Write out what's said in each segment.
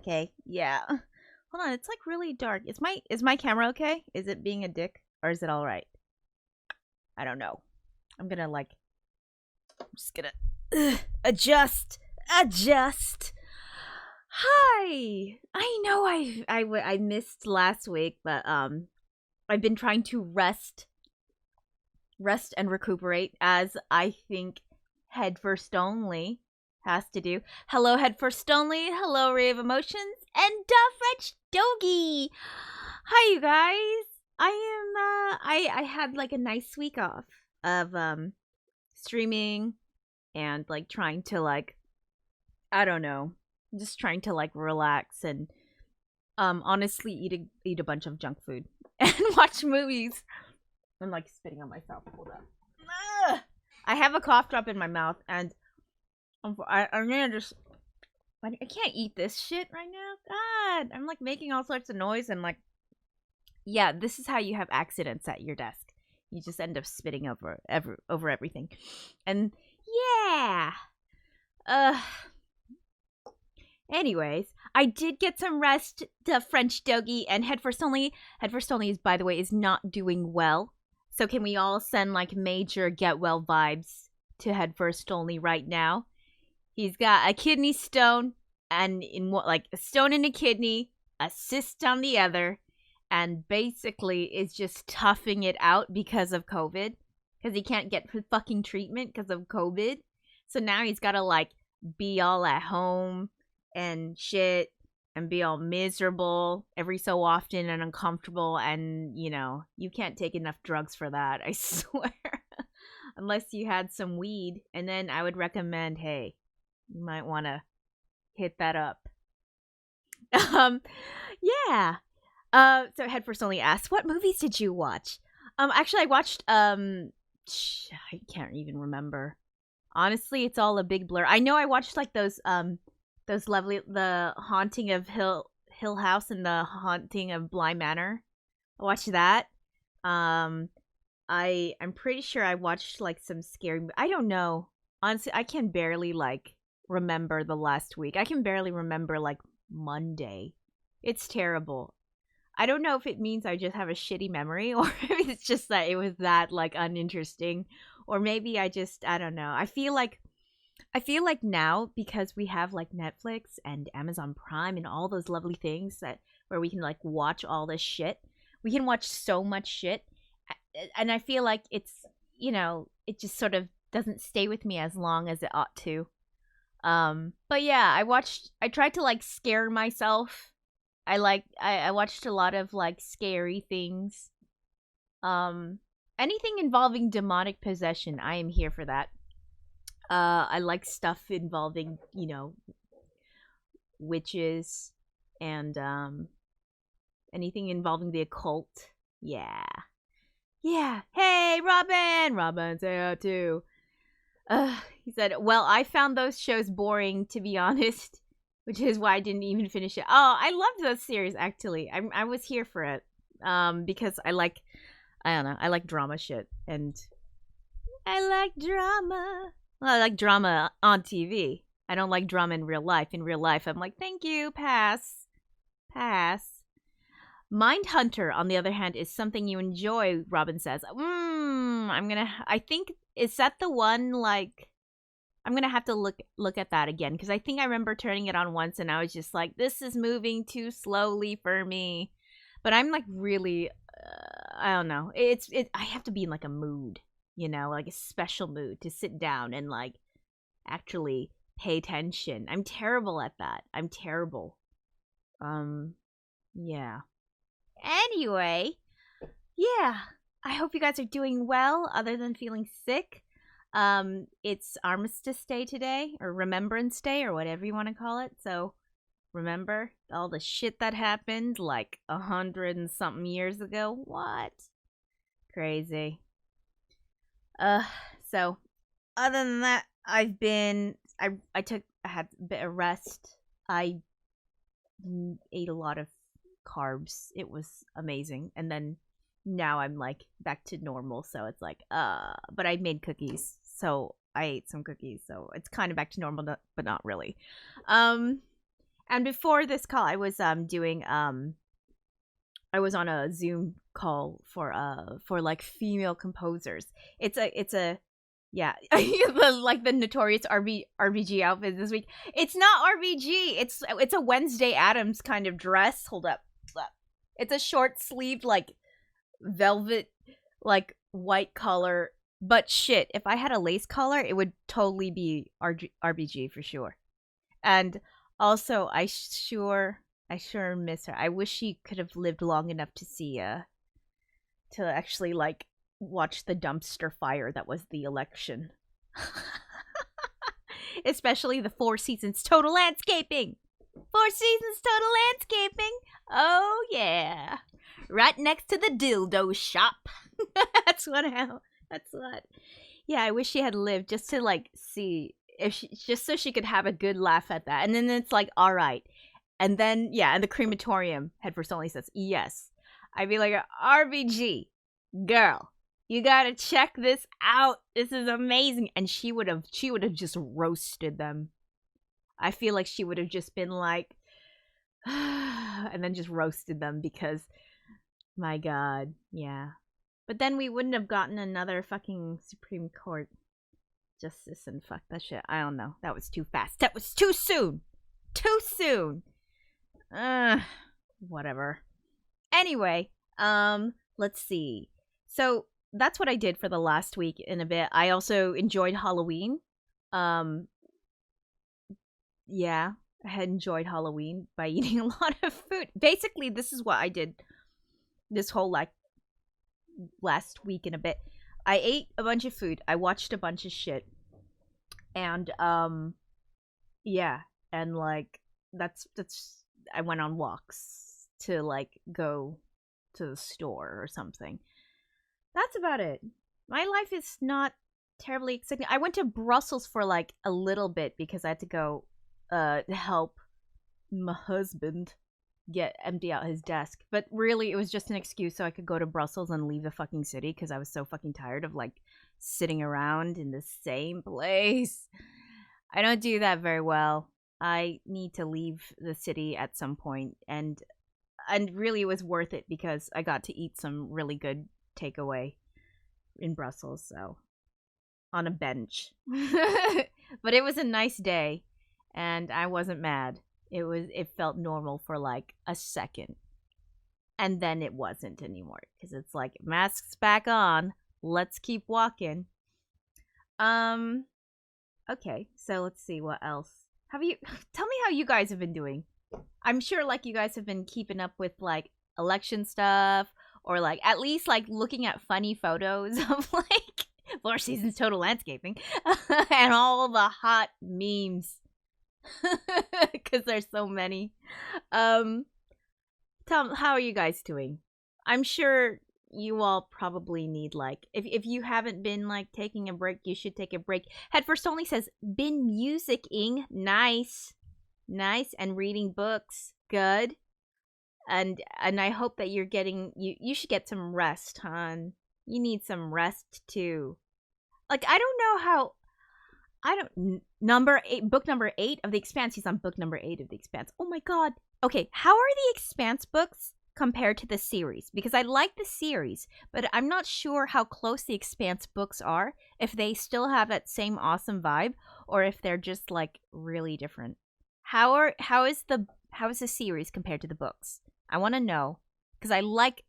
okay? Yeah. Hold on, it's like really dark. Is my camera okay? Is it being a dick or is it all right? I don't know. I'm just gonna adjust. Hi. I know I missed last week, but I've been trying to rest and recuperate, as I think Head First Only has to do. Hello, Head First Only. Hello, Ray of Emotions and French Doggy. Hi, you guys. I had like a nice week off of streaming and like trying to like, I don't know, just trying to like relax and honestly eat a bunch of junk food and watch movies. I'm like spitting on myself. Hold up. I have a cough drop in my mouth, and I'm gonna just. I can't eat this shit right now. God, I'm like making all sorts of noise, and like, yeah, this is how you have accidents at your desk. You just end up spitting over everything, and yeah. Anyways, I did get some rest. The French Doggy and Head First Only. Head First Only is, by the way, is not doing well. So can we all send like major get well vibes to Head First Only right now? He's got a kidney stone, and in what, like a stone in a kidney, a cyst on the other, and basically is just toughing it out because of COVID, because he can't get fucking treatment because of COVID. So now he's got to like be all at home and shit and be all miserable every so often and uncomfortable, and you know, you can't take enough drugs for that, I swear. Unless you had some weed, and then I would recommend, hey, you might want to hit that up. Yeah. So Head First Only asked, what movies did you watch? Actually I watched I can't even remember. Honestly, it's all a big blur. I know I watched like those lovely, The Haunting of Hill House and The Haunting of Bly Manor. I watched that. I'm pretty sure I watched like some scary. I don't know. Honestly, I can barely like remember the last week. I can barely remember like Monday. It's terrible. I don't know if it means I just have a shitty memory, or if it's just that it was that like uninteresting, or maybe I don't know. I feel like now, because we have like Netflix and Amazon Prime and all those lovely things that where we can like watch all this shit. We can watch so much shit, and I feel like it's, you know, it just sort of doesn't stay with me as long as it ought to. But yeah, I tried to like scare myself. I watched a lot of like scary things. Anything involving demonic possession, I am here for that. I like stuff involving, you know, witches and anything involving the occult. Yeah. Hey, Robin's here too. He said, well, I found those shows boring, to be honest, which is why I didn't even finish it. Oh, I loved those series, actually. I was here for it. Because I don't know, I like drama shit, and I like drama. Well, I like drama on TV. I don't like drama in real life. In real life, I'm like, thank you, pass. Mindhunter, on the other hand, is something you enjoy, Robin says. I think, is that the one, like, I'm gonna have to look at that again, because I think I remember turning it on once and I was just like, this is moving too slowly for me. But I'm like really, I don't know. I have to be in like a mood, you know, like a special mood to sit down and like actually pay attention. I'm terrible at that. I'm terrible. Yeah. Anyway, yeah. I hope you guys are doing well, other than feeling sick. It's Armistice Day today, or Remembrance Day, or whatever you want to call it. So remember all the shit that happened like 100 and something years ago. What? Crazy. So other than that, I had a bit of rest. I ate a lot of carbs. It was amazing. And then now I'm like back to normal, so it's like but I made cookies, so I ate some cookies, so it's kind of back to normal, but not really. And before this call, I was doing I was on a Zoom call for like female composers. It's a yeah, like the notorious RBG outfit this week. It's not RBG. It's a Wednesday Addams kind of dress. Hold up. It's a short sleeved like velvet like white collar. But shit, if I had a lace collar, it would totally be RBG for sure. And also, I sure miss her. I wish she could have lived long enough to see to actually like watch the dumpster fire that was the election. Especially the Four Seasons Total Landscaping. Four Seasons Total Landscaping. Oh yeah. Right next to the dildo shop. That's what. Yeah, I wish she had lived just to like see if she, just so she could have a good laugh at that. And then it's like, all right. And then yeah, and the crematorium head first only says, yes. I'd be like, RBG, girl, you gotta check this out. This is amazing. And she would have just roasted them. I feel like she would have just been like and then just roasted them because my god, yeah. But then we wouldn't have gotten another fucking Supreme Court justice and fuck that shit. I don't know. That was too fast. That was too soon. Too soon. Whatever. Anyway, let's see. So that's what I did for the last week in a bit. I also enjoyed Halloween. Yeah, I had enjoyed Halloween by eating a lot of food. Basically, this is what I did this whole like last week in a bit. I ate a bunch of food. I watched a bunch of shit. And yeah, and like that's I went on walks to like go to the store or something. That's about it. My life is not terribly exciting. I went to Brussels for like a little bit because I had to go help my husband empty out his desk. But really it was just an excuse so I could go to Brussels and leave the fucking city because I was so fucking tired of like sitting around in the same place. I don't do that very well. I need to leave the city at some point, and really it was worth it because I got to eat some really good takeaway in Brussels, so on a bench. But it was a nice day and I wasn't mad. It felt normal for like a second. And then it wasn't anymore because it's like masks back on. Let's keep walking. Okay, so let's see what else. Tell me how you guys have been doing. I'm sure like you guys have been keeping up with like election stuff or like at least like looking at funny photos of like Four Seasons Total Landscaping and all the hot memes. Because there's so many. Tell me, how are you guys doing? I'm sure you all probably need like if you haven't been like taking a break, you should take a break. Head First Only says been musicking. Nice and reading books. Good. And I hope that you're getting you should get some rest, hon. You need some rest too. Like I don't know how book number 8 of The Expanse. He's on book number 8 of The Expanse. Oh my god. Okay, how are The Expanse books compared to the series? Because I like the series, but I'm not sure how close The Expanse books are, if they still have that same awesome vibe, or if they're just like really different. How is the series compared to the books? I want to know, because I like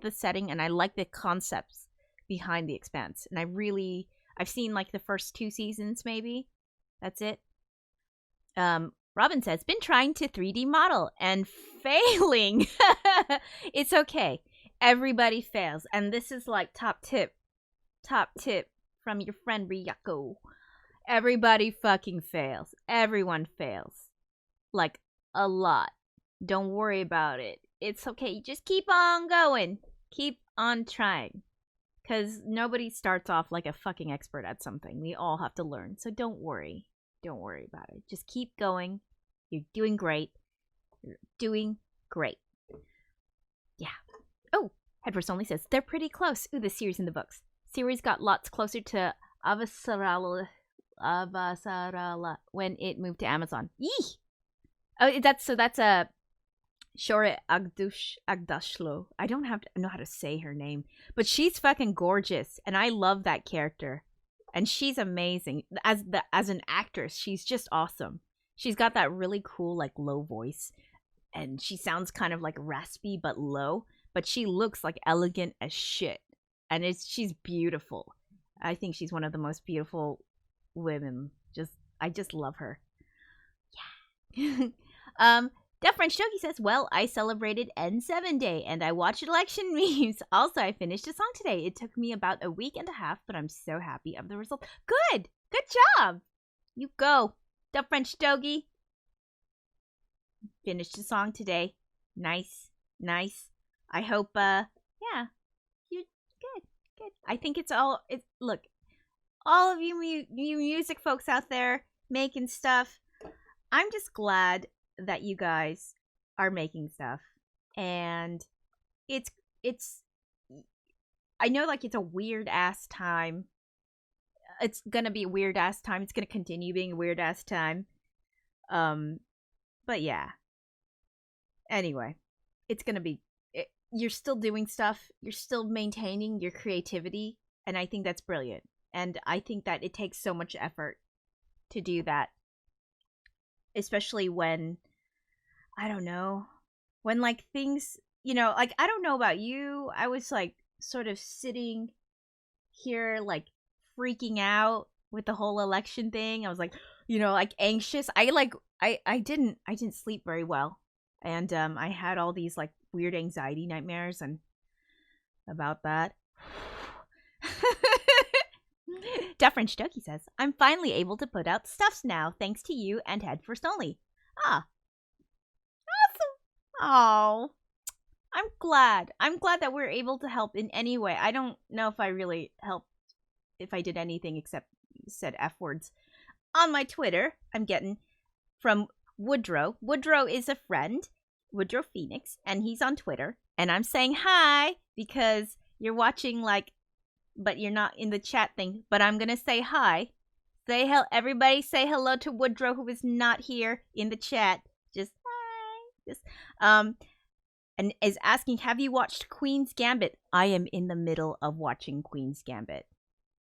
the setting and I like the concepts behind The Expanse, and I've seen like the first 2 seasons maybe. That's it. Robin says, been trying to 3D model and failing. It's okay. Everybody fails. And this is like top tip from your friend Ryako. Everybody fucking fails. Everyone fails. Like a lot. Don't worry about it. It's okay. Just keep on going. Keep on trying. Because nobody starts off like a fucking expert at something. We all have to learn. So don't worry. Don't worry about it. Just keep going. You're doing great. You're doing great. Yeah. Oh, Head First Only says, they're pretty close. Ooh, the series and the books. Series got lots closer to Avasarala when it moved to Amazon. Yee! Oh, that's a Shore Agdashlo. I don't know how to say her name, but she's fucking gorgeous, and I love that character. And she's amazing as an actress. She's just awesome. She's got that really cool like low voice, and she sounds kind of like raspy but low, but she looks like elegant as shit. And she's beautiful. I think she's one of the most beautiful women. I just love her. Yeah. Deaf French Toki says, well, I celebrated N7 Day and I watched election memes. Also, I finished a song today. It took me about a week and a half, but I'm so happy of the result. Good! Good job! You go. Deaf French Toki. Finished a song today. Nice. Nice. I hope, yeah. You good. Good. I think look, all of you music folks out there making stuff, I'm just glad that you guys are making stuff, and it's I know like it's a weird ass time. It's gonna be a weird ass time. It's gonna continue being a weird ass time. But yeah. Anyway, it's gonna be. You're still doing stuff. You're still maintaining your creativity, and I think that's brilliant. And I think that it takes so much effort to do that, especially when I don't know, when like things, like I don't know about you, I was like sort of sitting here like freaking out with the whole election thing. I was like, like anxious. I didn't sleep very well, and I had all these like weird anxiety nightmares and about that. Deaf French Doki says, I'm finally able to put out stuffs now, thanks to you and Head First Only. Ah. Awesome. Oh. I'm glad. I'm glad that we're able to help in any way. I don't know if I really helped, if I did anything except said F words. On my Twitter, I'm getting from Woodrow. Woodrow is a friend, Woodrow Phoenix, and he's on Twitter. And I'm saying hi because you're watching like, but you're not in the chat thing. But I'm gonna say hi. Everybody say hello to Woodrow, who is not here in the chat. Just hi. Just and is asking, have you watched Queen's Gambit? I am in the middle of watching Queen's Gambit,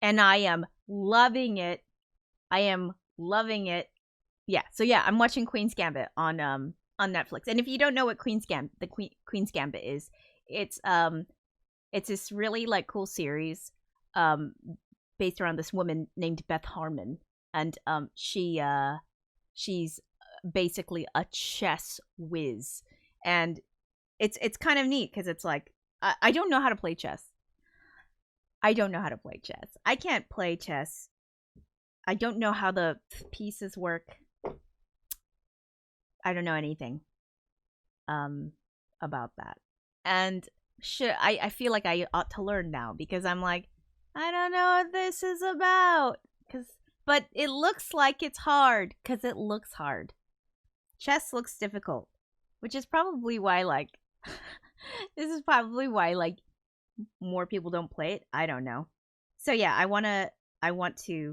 and I am loving it. I am loving it. Yeah, so yeah, I'm watching Queen's Gambit on Netflix. And if you don't know what Queen's Gambit is, it's this really like cool series based around this woman named Beth Harmon, and she's basically a chess whiz, and it's kind of neat because it's like I don't know how to play chess. I don't know how to play chess. I can't play chess. I don't know how the pieces work. I don't know anything about that. And I feel like I ought to learn now because I'm like, I don't know what this is about. But it looks like it's hard because it looks hard. Chess looks difficult, which is probably why like this is probably why like more people don't play it. I don't know. So yeah, I want to see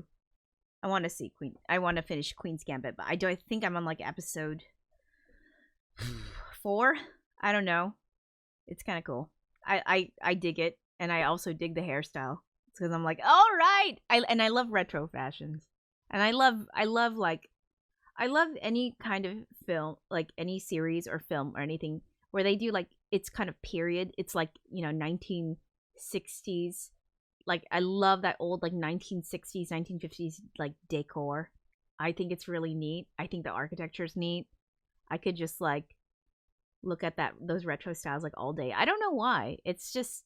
I want to finish Queen's Gambit, but I think I'm on like episode 4. I don't know. It's kind of cool. I dig it, and I also dig the hairstyle because I'm like, all right. I love retro fashions, and I love any kind of film, like any series or film or anything where they do like it's kind of period. It's like 1960s. Like I love that old like 1960s, 1950s like decor. I think it's really neat. I think the architecture is neat. I could just like look at those retro styles like all day. I don't know why. It's just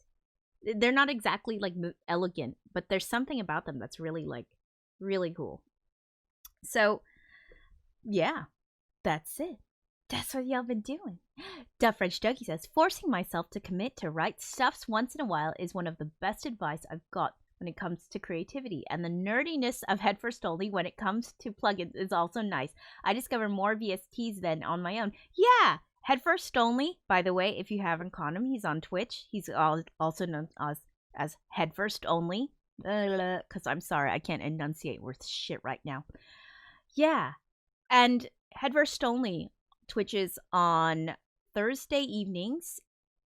they're not exactly like elegant, but there's something about them that's really like really cool. So yeah, that's it. That's what y'all been doing. Duff French Dougie says, forcing myself to commit to write stuffs once in a while is one of the best advice I've got when it comes to creativity. And the nerdiness of Head First Only when it comes to plugins is also nice. I discover more VSTs than on my own. Yeah, Head First Only, by the way, if you haven't caught him, he's on Twitch. He's also known as Head First Only. Because I'm sorry, I can't enunciate worth shit right now. Yeah, and Head First Only Twitches on Thursday evenings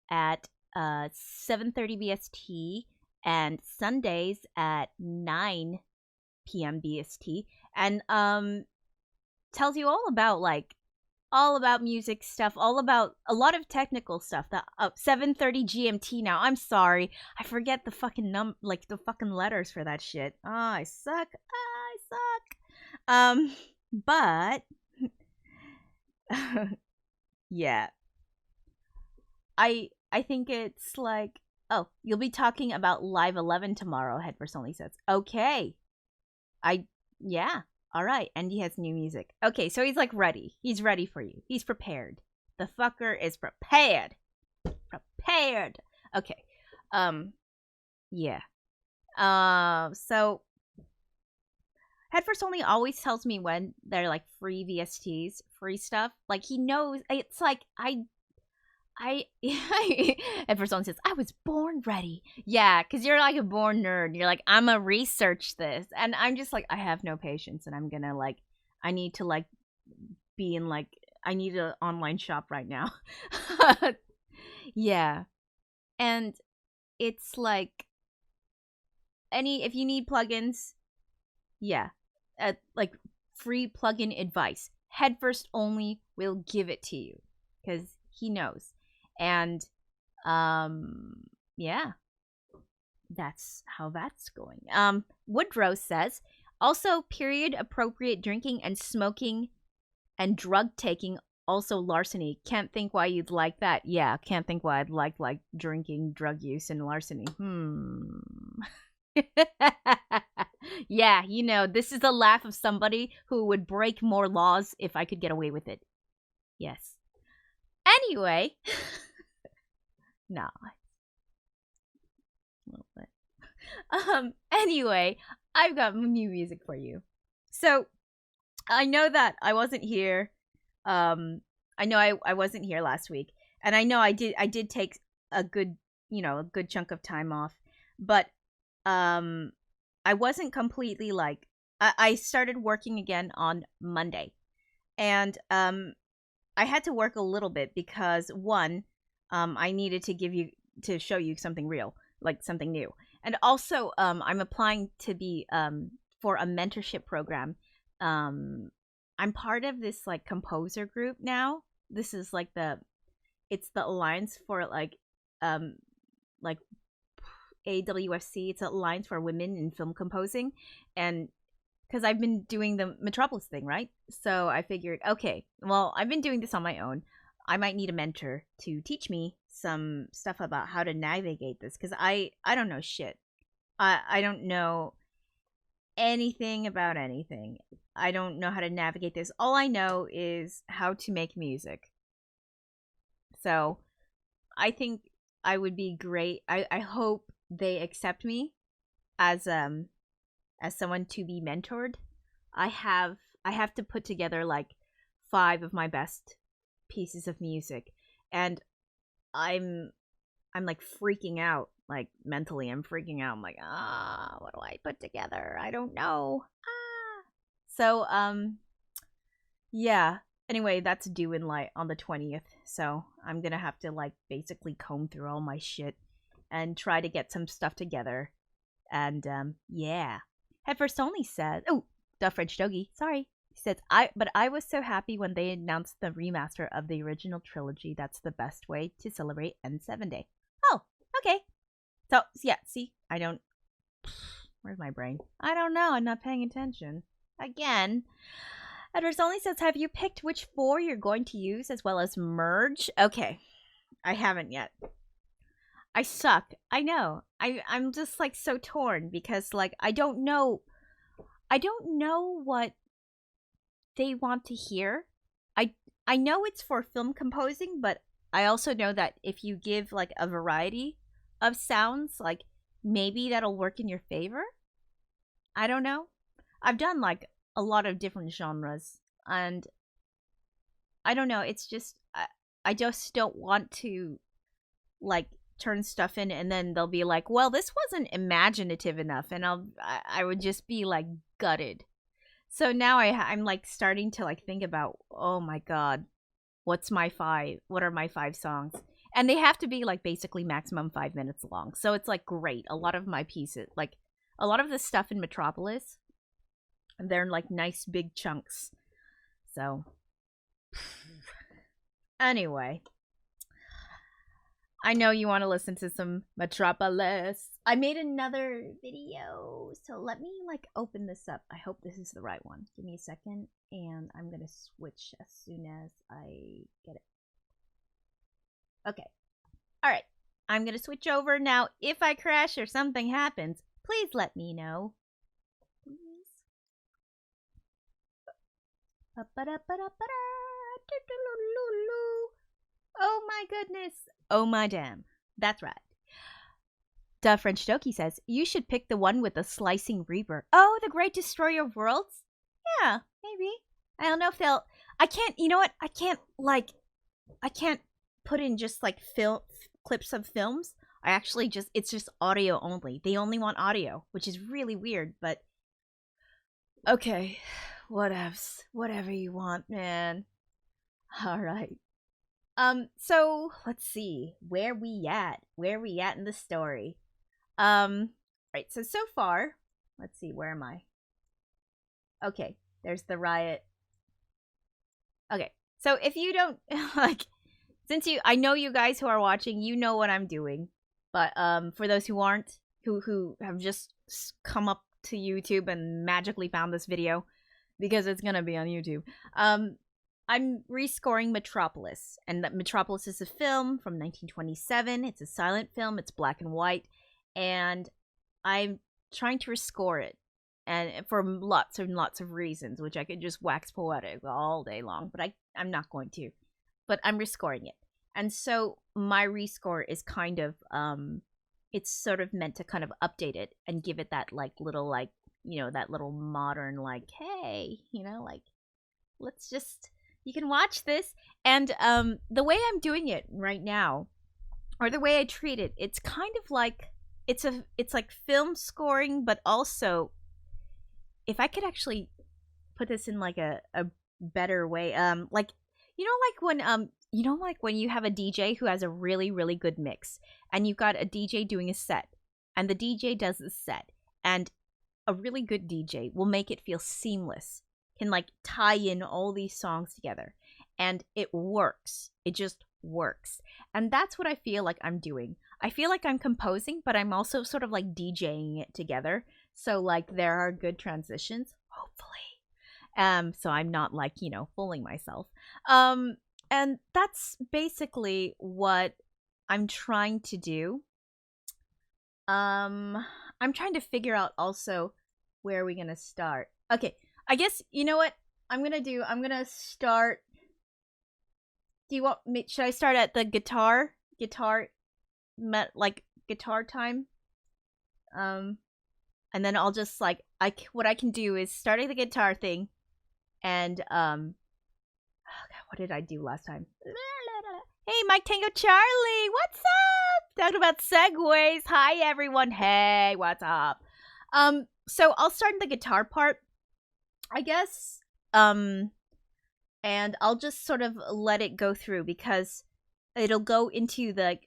at 7:30 BST and Sundays at 9 p.m. BST, and tells you all about music stuff, all about a lot of technical stuff. That 7:30 GMT now. I'm sorry, I forget the fucking the fucking letters for that shit. Oh, I suck. But yeah, I think it's like, oh, you'll be talking about Live 11 tomorrow. Headfirst only says, okay, yeah. All right, and he has new music. Okay, so he's like ready. He's ready for you. He's prepared. The fucker is prepared. Prepared. Okay. Yeah. So Headfirst Only always tells me when they're like free VSTs, free stuff. Like he knows. It's like Headfirst Only says, I was born ready. Yeah, because you're like a born nerd. You're like, I'm gonna research this. And I'm just like, I have no patience. And I'm gonna I need to be in I need an online shop right now. Yeah. And it's like, if you need plugins, yeah. Free plugin advice. Headfirst Only will give it to you. Because he knows. And yeah, that's how that's going. Woodrow says, also period appropriate drinking and smoking and drug taking, also larceny. Can't think why you'd like that. Yeah, can't think why I'd like drinking, drug use, and larceny. Yeah, this is the laugh of somebody who would break more laws if I could get away with it. Yes. Anyway. No. A little bit. Anyway, I've got new music for you. So, I know that I wasn't here. I know I wasn't here last week. And I know I did take a good chunk of time off. But, I wasn't completely I started working again on Monday. And, I had to work a little bit because, one, I needed to show you something real, something new. And also, I'm applying to be for a mentorship program. I'm part of this composer group now. This is it's the Alliance for AWFC. It's an Alliance for Women in Film Composing, and because I've been doing the Metropolis thing, right? So I figured, okay, well, I've been doing this on my own. I might need a mentor to teach me some stuff about how to navigate this, because I don't know shit. I don't know anything about anything. I don't know how to navigate this. All I know is how to make music. So I think I would be great. I hope they accept me as someone to be mentored. I have to put together 5 of my best pieces of music, and I'm freaking out, mentally. I'm freaking out. I'm like, what do I put together? I don't know. So yeah. Anyway, that's due on the 20th. So I'm gonna have to basically comb through all my shit and try to get some stuff together. And yeah. Headfirst Only says, oh, the French Doggy, sorry. He says, but I was so happy when they announced the remaster of the original trilogy. That's the best way to celebrate N7 Day. Oh, okay. So, yeah, see, I don't... Where's my brain? I don't know, I'm not paying attention. Again. Headfirst Only says, have you picked which 4 you're going to use as well as merge? Okay. I haven't yet. I suck. I know. I'm just so torn because I don't know what they want to hear. I know it's for film composing, but I also know that if you give a variety of sounds, maybe that'll work in your favor. I don't know. I've done a lot of different genres, and I don't know. It's just I just don't want to turn stuff in and then they'll be like, well, this wasn't imaginative enough, and I would just be gutted. So now I'm starting to think about, oh my god, what are my 5 songs? And they have to be like basically maximum 5 minutes long. So it's like great. A lot of my pieces, like a lot of the stuff in Metropolis, they're in like nice big chunks. So anyway, I know you want to listen to some Metropolis. I made another video, so let me like open this up. I hope this is the right one. Give me a second, and I'm gonna switch as soon as I get it. Okay. Alright. I'm gonna switch over now. If I crash or something happens, please let me know. Please. Oh my goodness. Oh my damn. That's right. Da French Doki says, you should pick the one with the slicing reaper. Oh, the Great Destroyer of Worlds? Yeah, maybe. I don't know if they'll... I can't... You know what? I can't put in just like clips of films. I actually it's just audio only. They only want audio, which is really weird, but okay, whatevs, whatever you want, man. All right. So let's see where we at in the story. Right. So far, let's see, where am I? Okay, there's the riot. Okay, so if you don't like. Since I know you guys who are watching, you know what I'm doing. But for those who aren't, who have just come up to YouTube and magically found this video, because it's gonna be on YouTube, I'm rescoring Metropolis. And that Metropolis is a film from 1927. It's a silent film. It's black and white. And I'm trying to rescore it. And for lots and lots of reasons, which I could just wax poetic all day long. But I'm not going to. But I'm rescoring it. And so my rescore is kind of, it's sort of meant to kind of update it and give it that like little like, you know, that little modern like, hey, you know, like, let's just, you can watch this. And the way I'm doing it right now, or the way I treat it, it's kind of like, it's like film scoring, but also, if I could actually put this in like a better way, like, you know, like when you have a DJ who has a really, really good mix, and you've got a DJ doing a set, and the DJ does the set, and a really good DJ will make it feel seamless, can like tie in all these songs together, and it works. It just works. And that's what I feel like I'm doing. I feel like I'm composing, but I'm also sort of like DJing it together. So like there are good transitions, hopefully. So I'm not like, you know, fooling myself. And that's basically what I'm trying to do. I'm trying to figure out also where are we gonna start. Okay, I guess, you know what I'm gonna start. Do you want me, should I start at the guitar time? And then I'll just like, what I can do is starting the guitar thing, and oh God, what did I do last time? Hey, Mike Tango Charlie, what's up? Talking about segues. Hi everyone. Hey, what's up? So I'll start in the guitar part, I guess. And I'll just sort of let it go through, because it'll go into the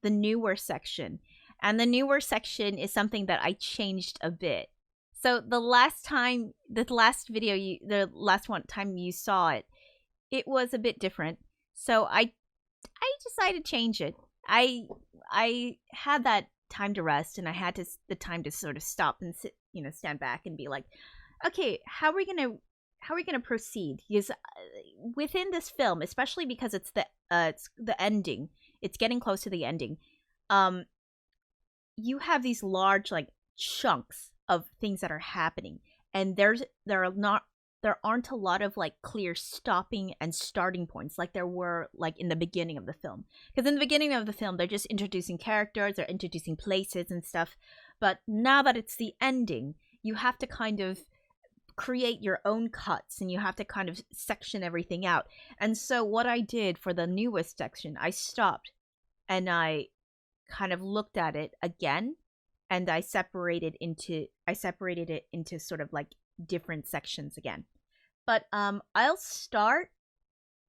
newer section. And the newer section is something that I changed a bit. So the last time you saw it, it was a bit different. So I decided to change it. I had that time to rest, and I had the time to sort of stop and sit, you know, stand back and be like, okay, how are we gonna proceed? Because within this film, especially because it's the ending, it's getting close to the ending. You have these large like chunks of things that are happening, and there aren't a lot of like clear stopping and starting points like there were like in the beginning of the film. Because in the beginning of the film, they're just introducing characters, they're introducing places and stuff. But now that it's the ending, you have to kind of create your own cuts, and you have to kind of section everything out. And so what I did for the newest section, I stopped and I kind of looked at it again, and I separated it into sort of like different sections again. But I'll start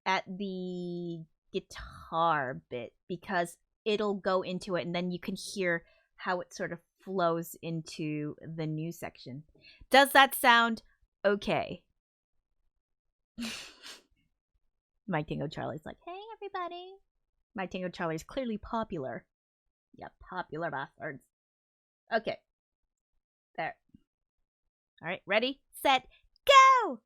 at the guitar bit because it'll go into it and then you can hear how it sort of flows into the new section. Does that sound okay? My Tango Charlie's like, hey everybody. My Tango Charlie's clearly popular. Yeah, popular bastards. Okay. There. Alright, ready, set, go!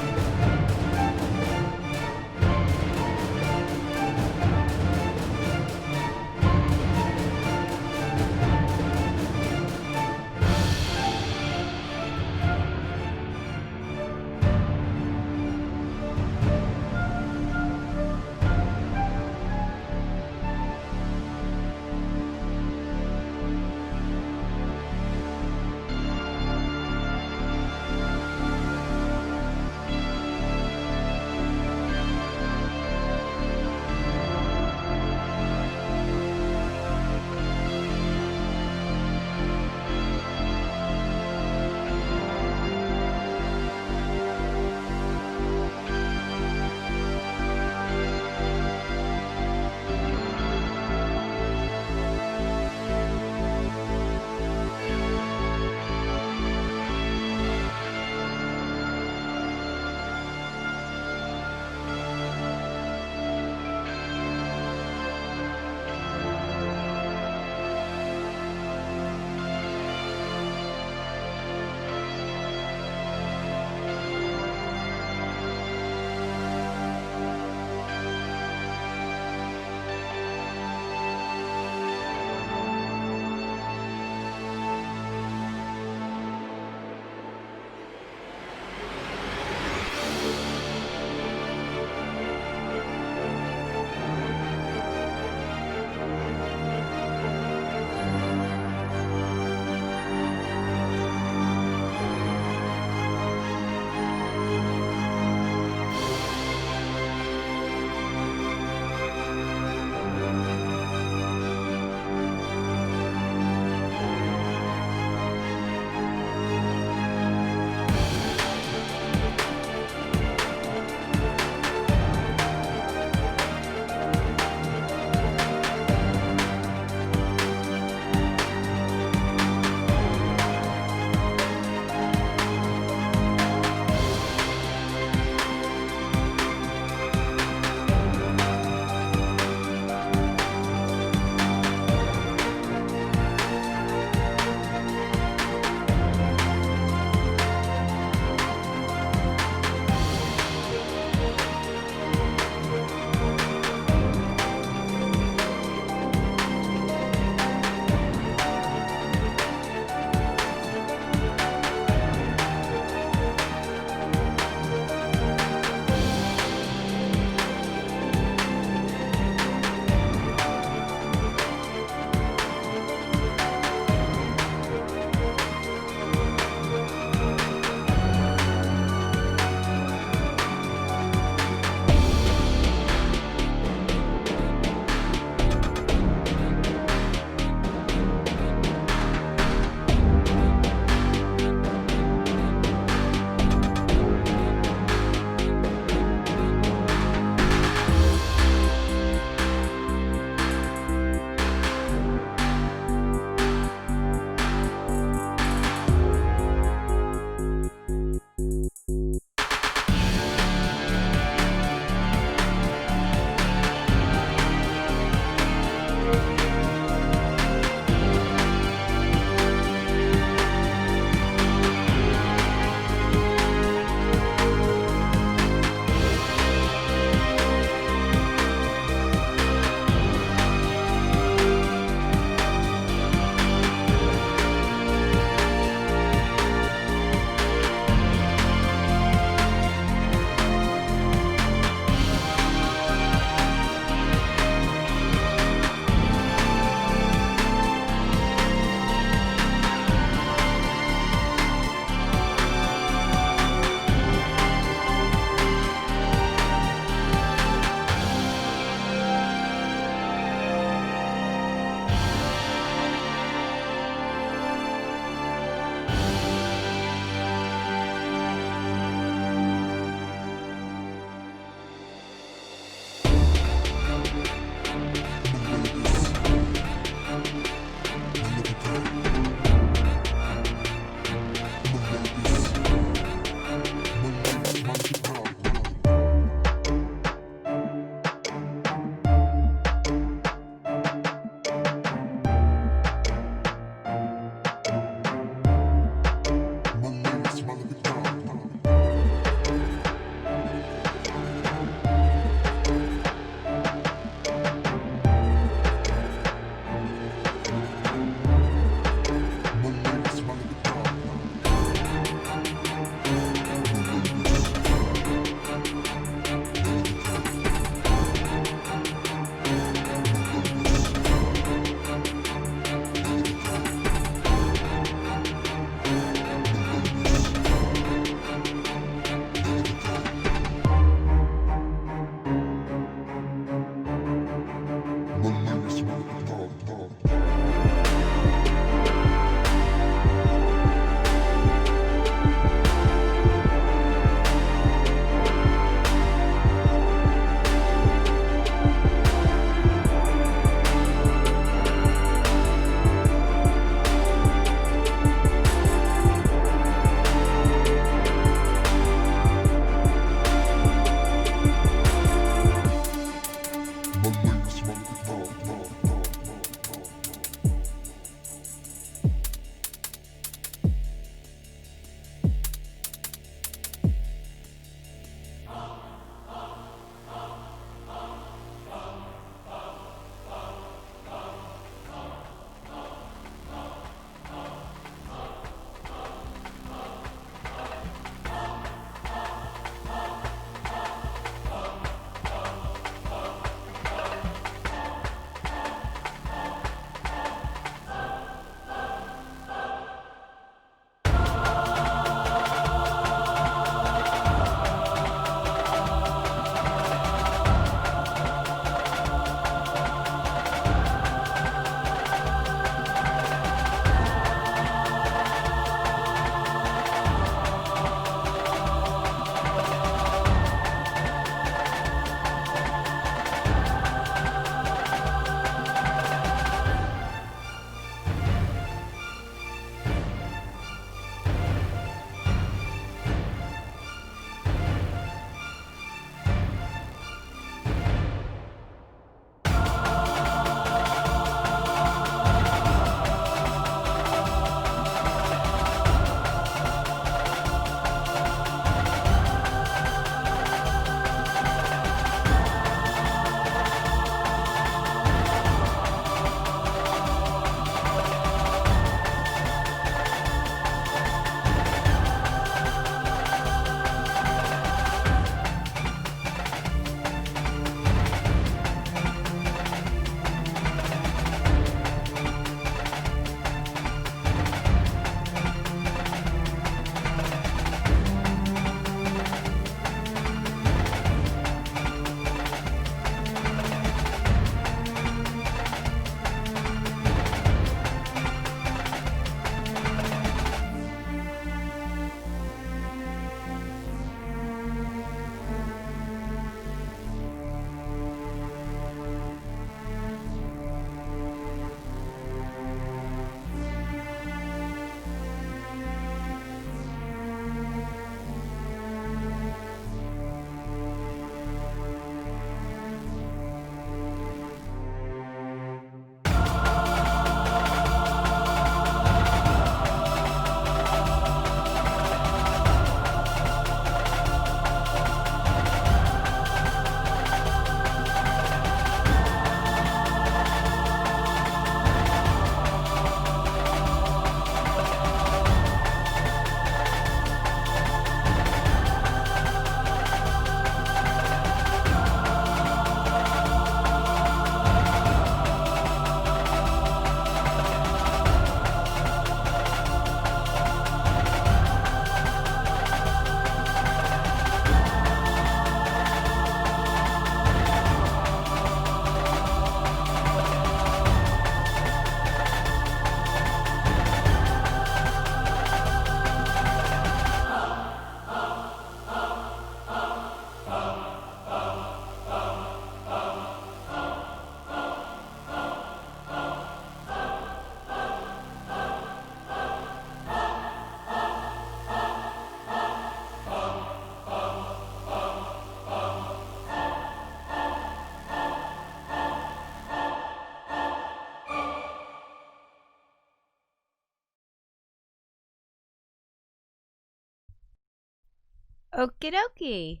Okie dokie.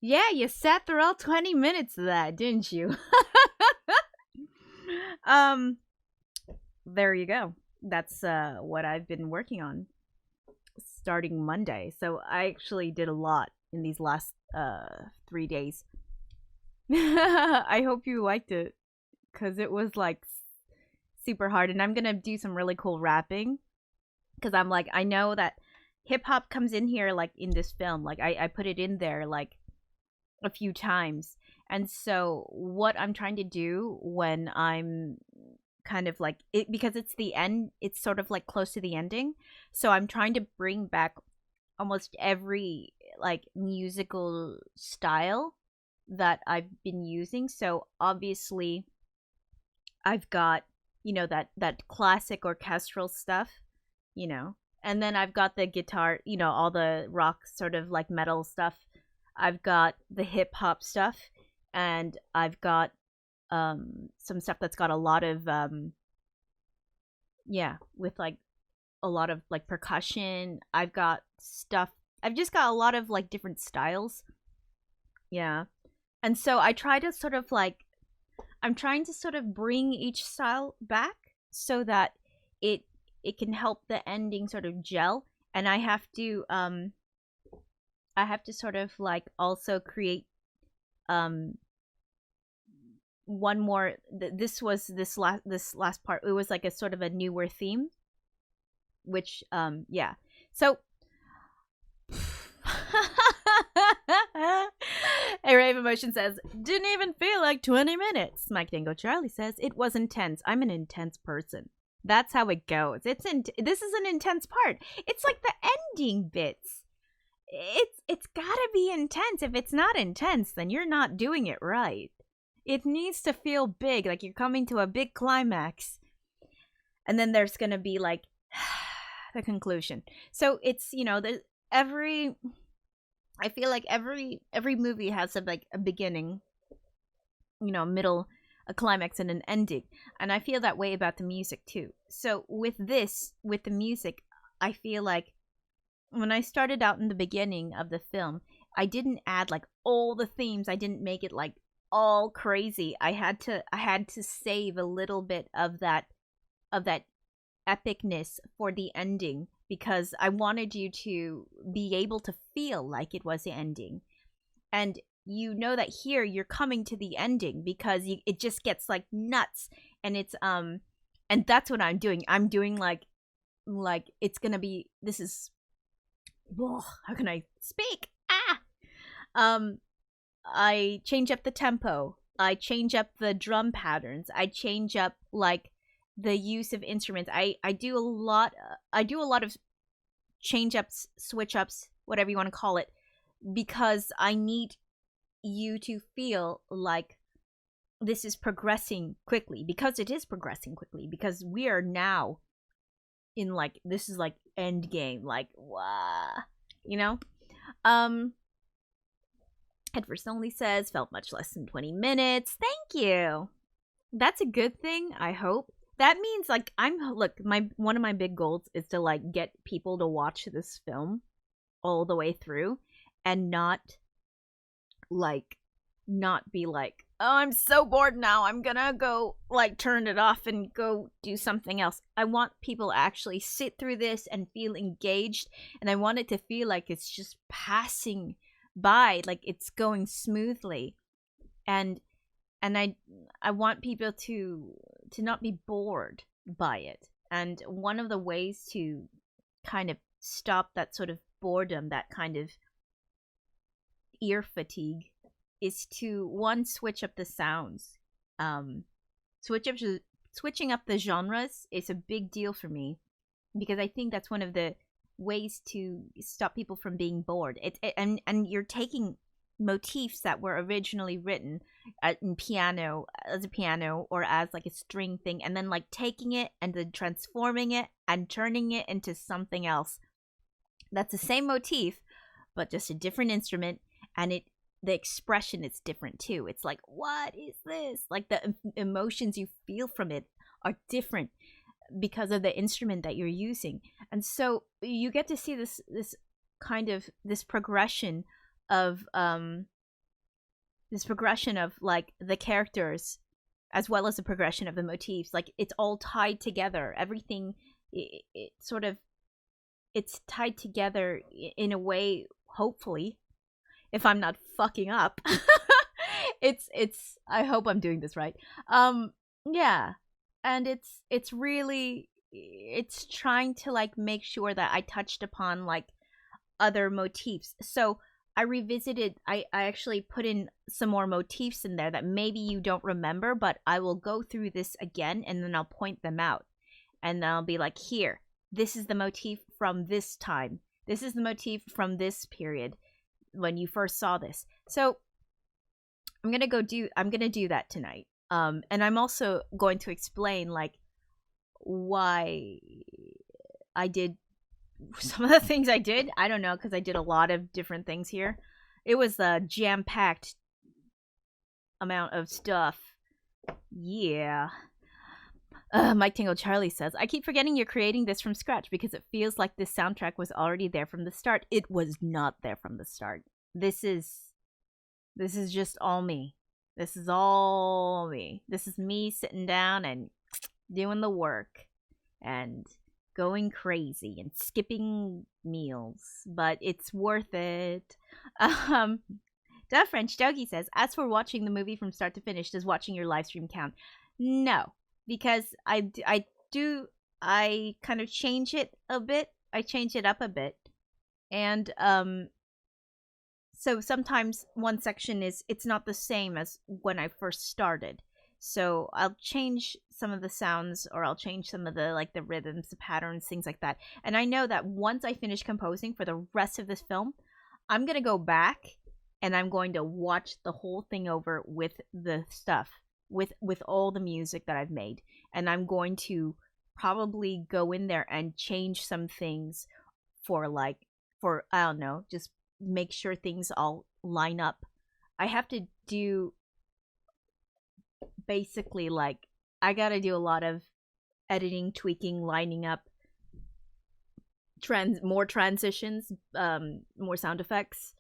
Yeah, you sat through all 20 minutes of that, didn't you? um, there you go. That's what I've been working on starting Monday. So I actually did a lot in these last 3 days. I hope you liked it cuz it was like super hard, and I'm going to do some really cool rapping cuz I'm like I know that hip hop comes in here like in this film. Like I put it in there like a few times. And so what I'm trying to do when I'm kind of like it, because it's the end, it's sort of like close to the ending, so I'm trying to bring back almost every like musical style that I've been using. So obviously I've got, you know, that classic orchestral stuff, you know, and then I've got the guitar, you know, all the rock sort of like metal stuff. I've got the hip hop stuff, and I've got some stuff that's got a lot of yeah, with like a lot of like percussion. I've got stuff. I've just got a lot of like different styles. Yeah. And so I try to sort of like I'm trying to sort of bring each style back so that it can help the ending sort of gel, and I have to sort of like also create um one more this last part. It was like a sort of a newer theme, which yeah. So A Ray of Emotion says, didn't even feel like 20 minutes. Mike Dango Charlie says, it was intense. I'm an intense person. That's how it goes. This is an intense part. It's like the ending bits. It's gotta be intense. If it's not intense, then you're not doing it right. It needs to feel big, like you're coming to a big climax. And then there's gonna be like the conclusion. So it's, you know, I feel like every movie has a beginning, you know, middle, a climax, and an ending. And I feel that way about the music too. So with the music, I feel like when I started out in the beginning of the film, I didn't add like all the themes. I didn't make it like all crazy. I had to save a little bit of that epicness for the ending, because I wanted you to be able to feel like it was the ending. And you know that here you're coming to the ending because it just gets like nuts, and it's and that's what I'm doing. I'm doing like it's gonna be, this is, whoa, how can I speak? I change up the tempo. I change up the drum patterns. I change up like the use of instruments. I do a lot of change ups, switch ups, whatever you want to call it, because I need you to feel like this is progressing quickly, because it is progressing quickly, because we are now in like, this is like end game, like wow, you know. Head First Only says, felt much less than 20 minutes. Thank you. That's a good thing, I hope. That means like one of my big goals is to like get people to watch this film all the way through and not be like, oh, I'm so bored now, I'm gonna go like turn it off and go do something else. I want people to actually sit through this and feel engaged, and I want it to feel like it's just passing by, like it's going smoothly, and I want people to not be bored by it. And one of the ways to kind of stop that sort of boredom, that kind of ear fatigue, is to switch up the sounds. Switching up the genres is a big deal for me, because I think that's one of the ways to stop people from being bored. And you're taking motifs that were originally written in piano, as a piano or as like a string thing, and then like taking it and then transforming it and turning it into something else that's the same motif but just a different instrument, and the expression is different too. It's like, what is this? Like the emotions you feel from it are different because of the instrument that you're using. And so you get to see this kind of this progression of like the characters as well as the progression of the motifs. Like it's all tied together. Everything it sort of it's tied together in a way, hopefully, if I'm not fucking up. it's I hope I'm doing this right. Yeah. And it's really it's trying to like make sure that I touched upon like other motifs. So I revisited I actually put in some more motifs in there that maybe you don't remember, but I will go through this again and then I'll point them out. And then I'll be like, here, this is the motif from this time. This is the motif from this period when you first saw this. So I'm gonna do that tonight. And I'm also going to explain like why I did some of the things I did. I don't know, because I did a lot of different things here. It was a jam-packed amount of stuff. Yeah. Mike Tingle Charlie says, I keep forgetting you're creating this from scratch because it feels like this soundtrack was already there from the start. It was not there from the start. This is just all me. This is all me. This is me sitting down and doing the work and going crazy and skipping meals, but it's worth it. Da French Doggy says, as for watching the movie from start to finish, does watching your live stream count? No, because I kind of change it a bit. I change it up a bit. And so sometimes one section it's not the same as when I first started. So I'll change some of the sounds, or I'll change some of the like the rhythms, the patterns, things like that. And I know that once I finish composing for the rest of this film, I'm going to go back and I'm going to watch the whole thing over with the stuff, with all the music that I've made. And I'm going to probably go in there and change some things for I don't know, just make sure things all line up. I have to do basically like I gotta do a lot of editing, tweaking, lining up, more transitions, more sound effects.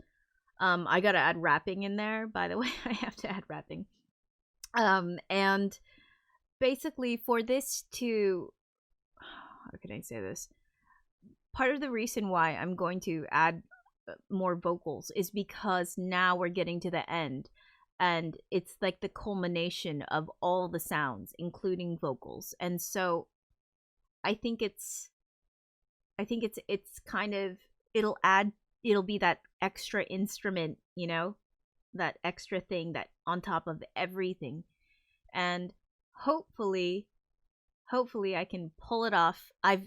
I gotta add rapping in there. By the way, I have to add rapping. And basically for this to, how can I say this? Part of the reason why I'm going to add more vocals is because now we're getting to the end. And it's like the culmination of all the sounds, including vocals. And so I think it's kind of, it'll be that extra instrument, you know, that extra thing that on top of everything. And hopefully I can pull it off. I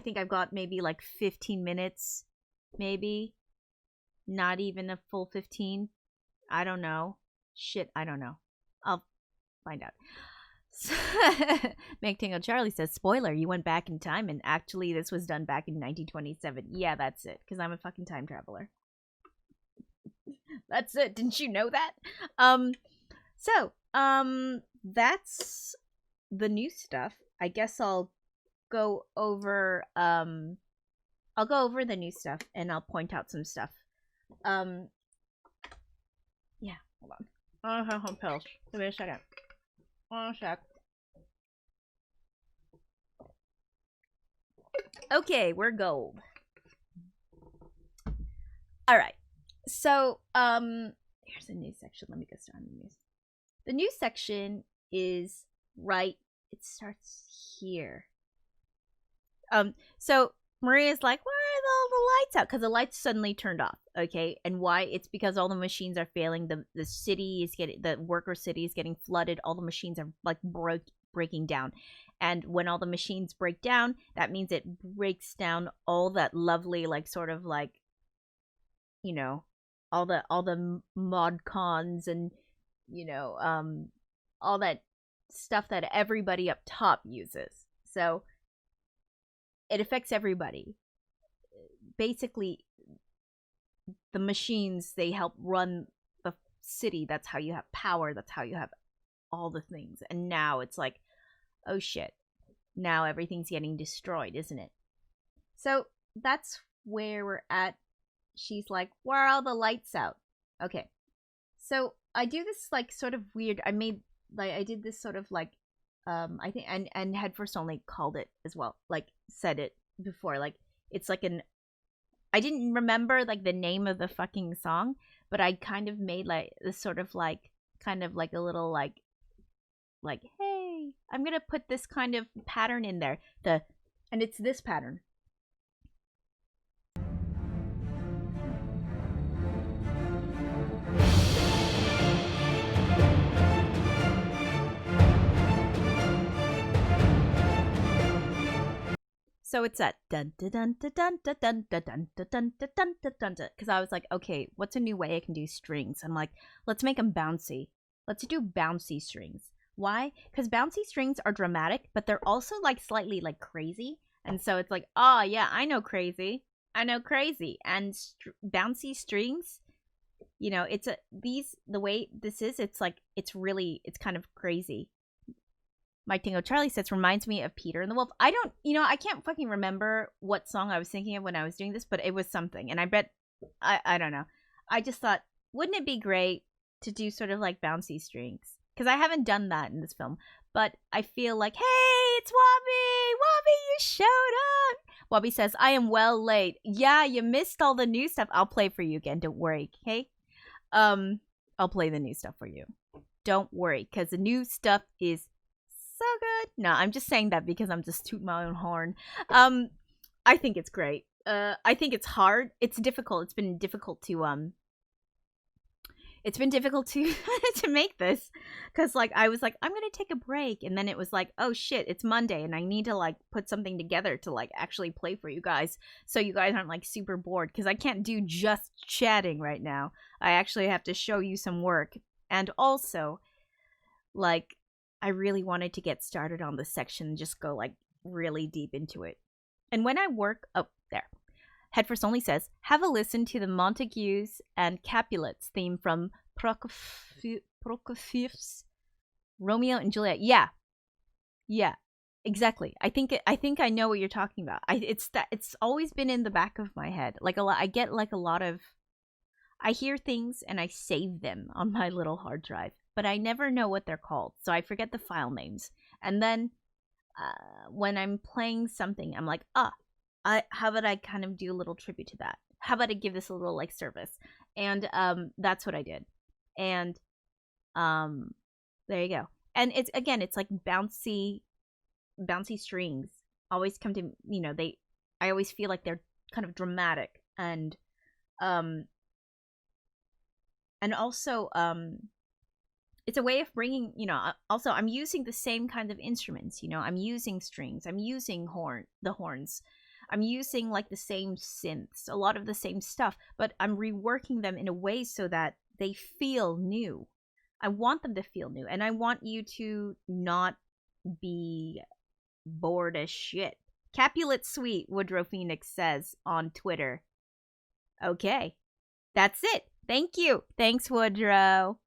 think I've got maybe like 15 minutes, maybe not even a full 15. I don't know. Shit, I don't know. I'll find out. Meg Tingle Charlie says, spoiler, you went back in time and actually this was done back in 1927. Yeah, that's it, because I'm a fucking time traveler. That's it. Didn't you know that? So, that's the new stuff. I guess I'll go over the new stuff and I'll point out some stuff. Yeah, hold on. I have some pills. Give me a second. 1 sec. Okay, we're gold. Alright. So, here's the news section. Let me go start on the news. The news section is right. It starts here. So Maria's like, why are all the lights out? Because the lights suddenly turned off. Okay, and why? It's because all the machines are failing. The city is the worker city is getting flooded. All the machines are like breaking down, and when all the machines break down, that means it breaks down all that lovely like sort of like, you know, all the mod cons and you know all that stuff that everybody up top uses. So it affects everybody. Basically, the machines, they help run the city. That's how you have power. That's how you have all the things. And now it's like, oh shit. Now everything's getting destroyed, isn't it? So that's where we're at she's like, why are all the lights out? Okay. So I do this like sort of weird, I did this sort of like, I think, and Head First Only called it as well, like said it before, like it's like I didn't remember like the name of the fucking song, but I kind of made like this sort of like, kind of like a little like, hey, I'm gonna put this kind of pattern in there, and it's this pattern. So it's that dun dun dun dun dun dun dun dun dun dun dun dun dun dun, because I was like, okay, what's a new way I can do strings? I'm like, let's make them bouncy. Let's do bouncy strings. Why? Because bouncy strings are dramatic, but they're also like slightly like crazy, and so it's like, oh yeah, I know crazy, and bouncy strings. You know, it's the way this is. It's like it's kind of crazy. Mike Dingo Charlie says, reminds me of Peter and the Wolf. I can't fucking remember what song I was thinking of when I was doing this, but it was something. And I bet, I don't know. I just thought, wouldn't it be great to do sort of like bouncy strings? Because I haven't done that in this film. But I feel like, hey, it's Wabi! Wabi, you showed up! Wabi says, I am well late. Yeah, you missed all the new stuff. I'll play for you again. Don't worry, okay? I'll play the new stuff for you. Don't worry, because the new stuff is so good. No, I'm just saying that because I'm just tooting my own horn. I think it's great. I think it's hard. It's difficult. It's been difficult to to make this, because like I was like, I'm gonna take a break, and then it was like, oh shit, it's Monday and I need to like put something together to like actually play for you guys, so you guys aren't like super bored, because I can't do just chatting right now. I actually have to show you some work, and also like I really wanted to get started on this section and just go like really deep into it. And when I work up there, Head First Only says, have a listen to the Montagues and Capulets theme from Prokofiev's Romeo and Juliet. Yeah, exactly. I think I know what you're talking about. It's always been in the back of my head. Like a lot, I get like a lot of, I hear things and I save them on my little hard drive, but I never know what they're called, so I forget the file names. And then when I'm playing something, I'm like, how about I kind of do a little tribute to that? How about I give this a little like service? And that's what I did. And there you go. And it's like bouncy strings always come to, you know, I always feel like they're kind of dramatic, and also it's a way of bringing, you know, also I'm using the same kind of instruments, you know, I'm using strings, I'm using the horns, I'm using like the same synths, a lot of the same stuff, but I'm reworking them in a way so that they feel new. I want them to feel new, and I want you to not be bored as shit. Capulet Sweet, Woodrow Phoenix says on Twitter. Okay, that's it. Thank you. Thanks, Woodrow.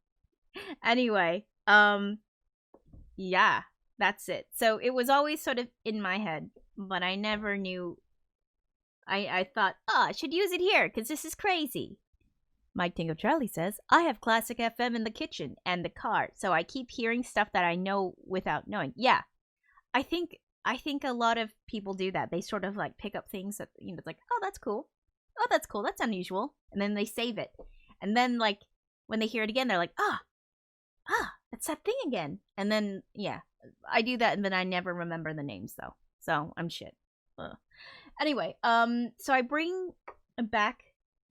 Anyway, yeah, that's it. So it was always sort of in my head, but I never knew. I thought, I should use it here because this is crazy. Mike Tingo Charlie says, I have classic FM in the kitchen and the car, so I keep hearing stuff that I know without knowing. Yeah, I think a lot of people do that. They sort of like pick up things that, you know, it's like, oh, that's cool. Oh, that's cool. That's unusual. And then they save it. And then like when they hear it again, they're like, that's that thing again. And then, yeah, I do that, and then I never remember the names though. So I'm shit. Ugh. Anyway, so I bring back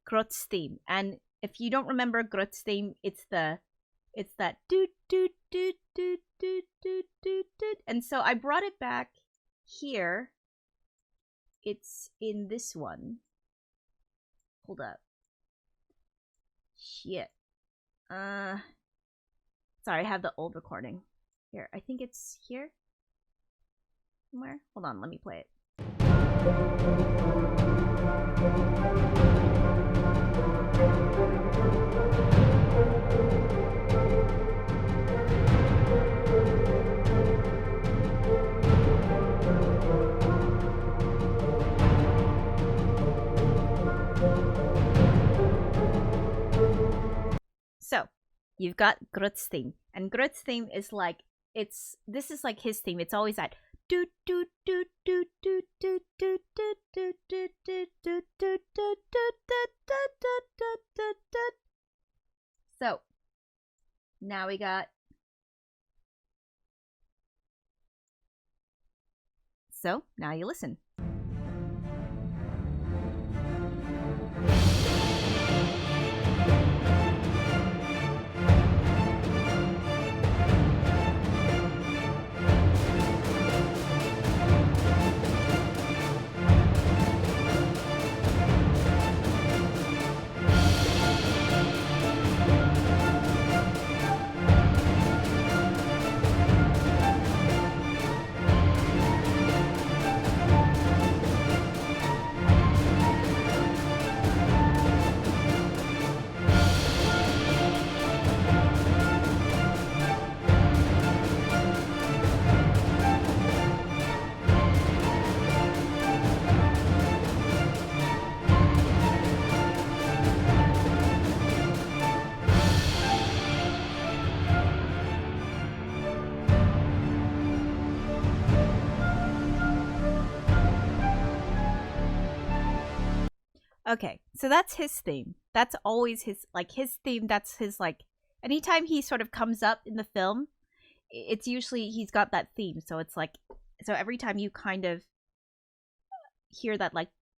Grot's theme, and if you don't remember Grot's theme, it's that doot doot doot doot doot doot doot doot. And so I brought it back here. It's in this one. Hold up. Shit. Sorry, I have the old recording. Here, I think it's here somewhere. Hold on, let me play it. you've got Grot's theme, and Grot's theme is like this is like his theme. It's always that do do do do do do do do do do do do do do do. So now we got. So now you listen. Okay, so that's his theme. That's always his theme. That's his anytime he sort of comes up in the film, it's usually he's got that theme. So it's so every time you kind of hear that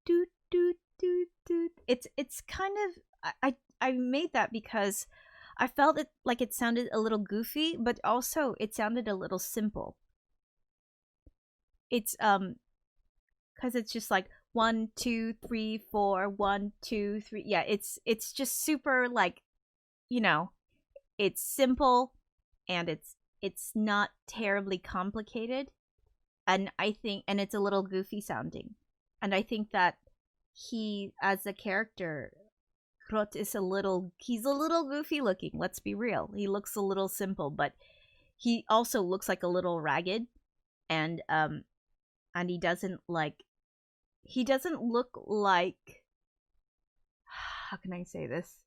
do do do do, it's kind of I made that because I felt it sounded a little goofy, but also it sounded a little simple. It's because it's just 1, 2, 3, 4, 1, 2, 3. Yeah, it's just super it's simple and it's not terribly complicated. And I think it's a little goofy sounding. And I think that he as a character, Krot is he's a little goofy looking, let's be real. He looks a little simple, but he also looks like a little ragged and he doesn't look like, how can I say this?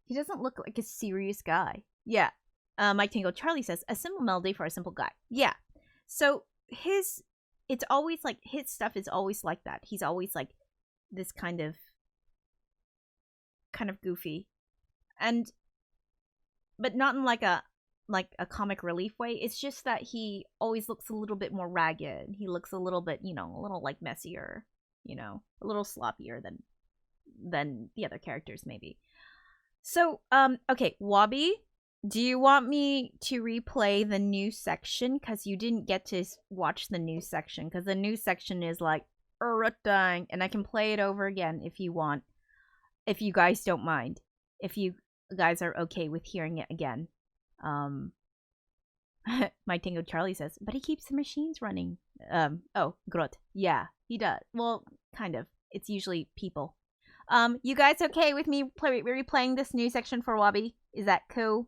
He doesn't look like a serious guy. Yeah. Mike Tingle Charlie says, a simple melody for a simple guy. Yeah. So it's always his stuff is always like that. He's always this kind of goofy. But not in a comic relief way. It's just that he always looks a little bit more ragged. He looks a little bit, a little messier, a little sloppier than the other characters maybe. So, okay, Wabi, do you want me to replay the news section? Because you didn't get to watch the news section. Because the news section is dang, and I can play it over again if you want. If you guys don't mind. If you guys are okay with hearing it again. My Tingo Charlie says, but he keeps the machines running. Oh, Grot. Yeah, he does. Well, kind of. It's usually people. You guys okay with me replaying this new section for Wabi? Is that cool?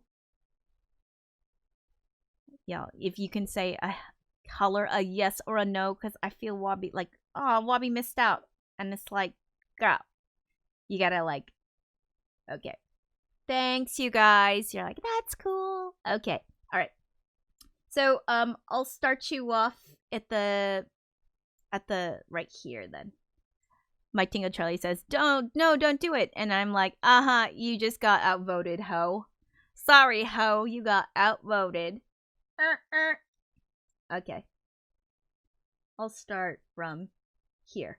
Yeah, if you can say a color, a yes or a no, because I feel Wabi Wabi missed out. And it's girl, you gotta okay. Thanks, you guys. You're that's cool. Okay. All right. So, I'll start you off at the right here then. Mike Tingo Charlie says, don't do it. And I'm you just got outvoted, ho. Sorry, ho, you got outvoted. Okay. I'll start from here.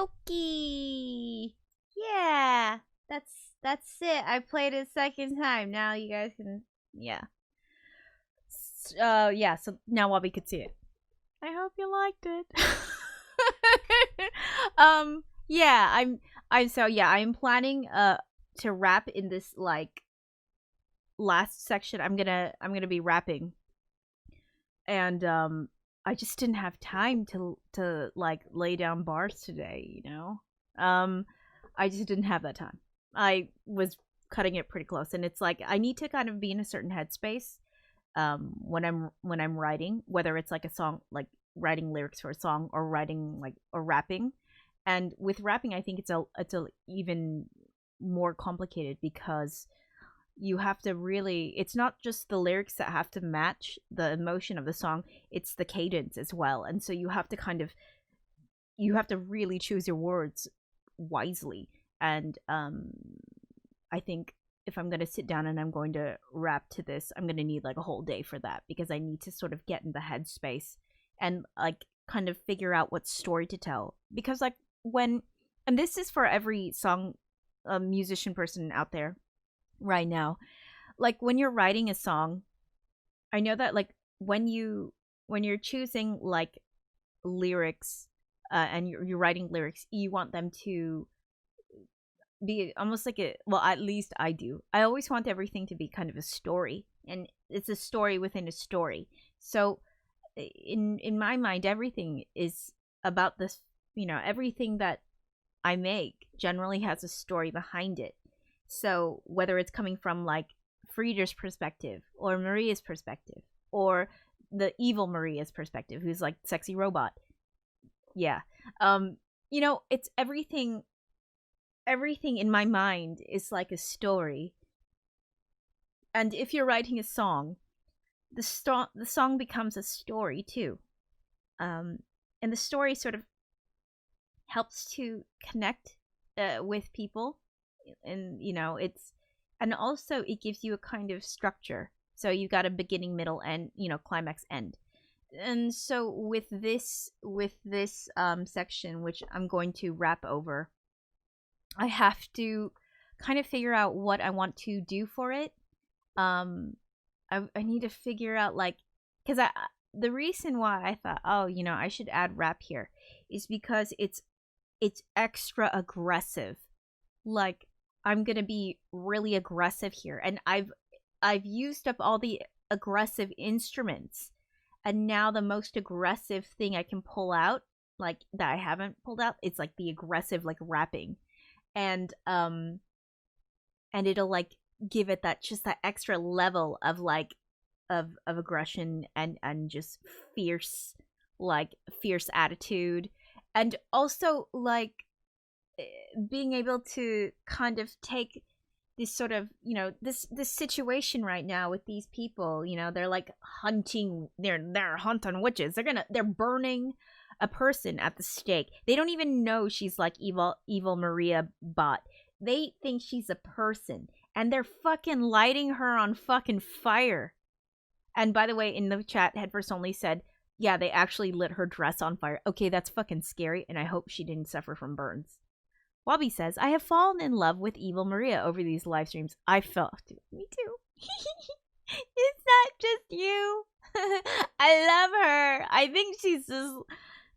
okie. Yeah, that's it. I played it a second time. Now you guys can, yeah. Yeah. So now Wabi could see it. I hope you liked it. Yeah. I'm planning to wrap in this like last section. I'm gonna be rapping, and I just didn't have time to like lay down bars today, you know. I just didn't have that time. I was cutting it pretty close, and it's like I need to kind of be in a certain headspace when I'm writing, whether it's like a song, like writing lyrics for a song, or writing like or rapping. And with rapping, I think it's a even more complicated because you have to really, it's not just the lyrics that have to match the emotion of the song, it's the cadence as well. And so you have to kind of, you have to really choose your words wisely. And I think if I'm going to sit down and I'm going to rap to this, I'm going to need like a whole day for that, because I need to sort of get in the headspace and like kind of figure out what story to tell. Because like when, and this is for every song musician person out there right now, like when you're writing a song, I know that like when you're choosing like lyrics and you're writing lyrics, you want them to be almost like a, well, at least I do, I always want everything to be kind of a story, and it's a story within a story. So in my mind, everything is about this, you know, everything that I make generally has a story behind it. So whether it's coming from like Frieder's perspective or Maria's perspective or the evil Maria's perspective, who's like sexy robot, yeah, you know, it's everything in my mind is like a story. And if you're writing a song, the song becomes a story too, and the story sort of helps to connect with people, and you know, it's, and also it gives you a kind of structure. So you got a beginning, middle, and, you know, climax, end. And so with this section, which I'm going to wrap over, I have to kind of figure out what I want to do for it. I need to figure out, like, because the reason why I thought, oh, you know, I should add rap here is because it's extra aggressive. Like, I'm gonna be really aggressive here, and I've used up all the aggressive instruments, and now the most aggressive thing I can pull out, like that I haven't pulled out, it's like the aggressive like rapping, and it'll like give it that, just that extra level of like of aggression and just fierce, like fierce attitude, and also like being able to kind of take this sort of, you know, this situation right now with these people, you know, they're like hunting, they're hunting witches, they're burning a person at the stake. They don't even know she's like evil Maria bot. They think she's a person, and they're fucking lighting her on fucking fire. And by the way, in the chat, Headfirst Only said, yeah, they actually lit her dress on fire. Okay, that's fucking scary, and I hope she didn't suffer from burns. Wabi says, I have fallen in love with Evil Maria over these live streams. I felt... Me too. It's not just you. I love her. I think she's just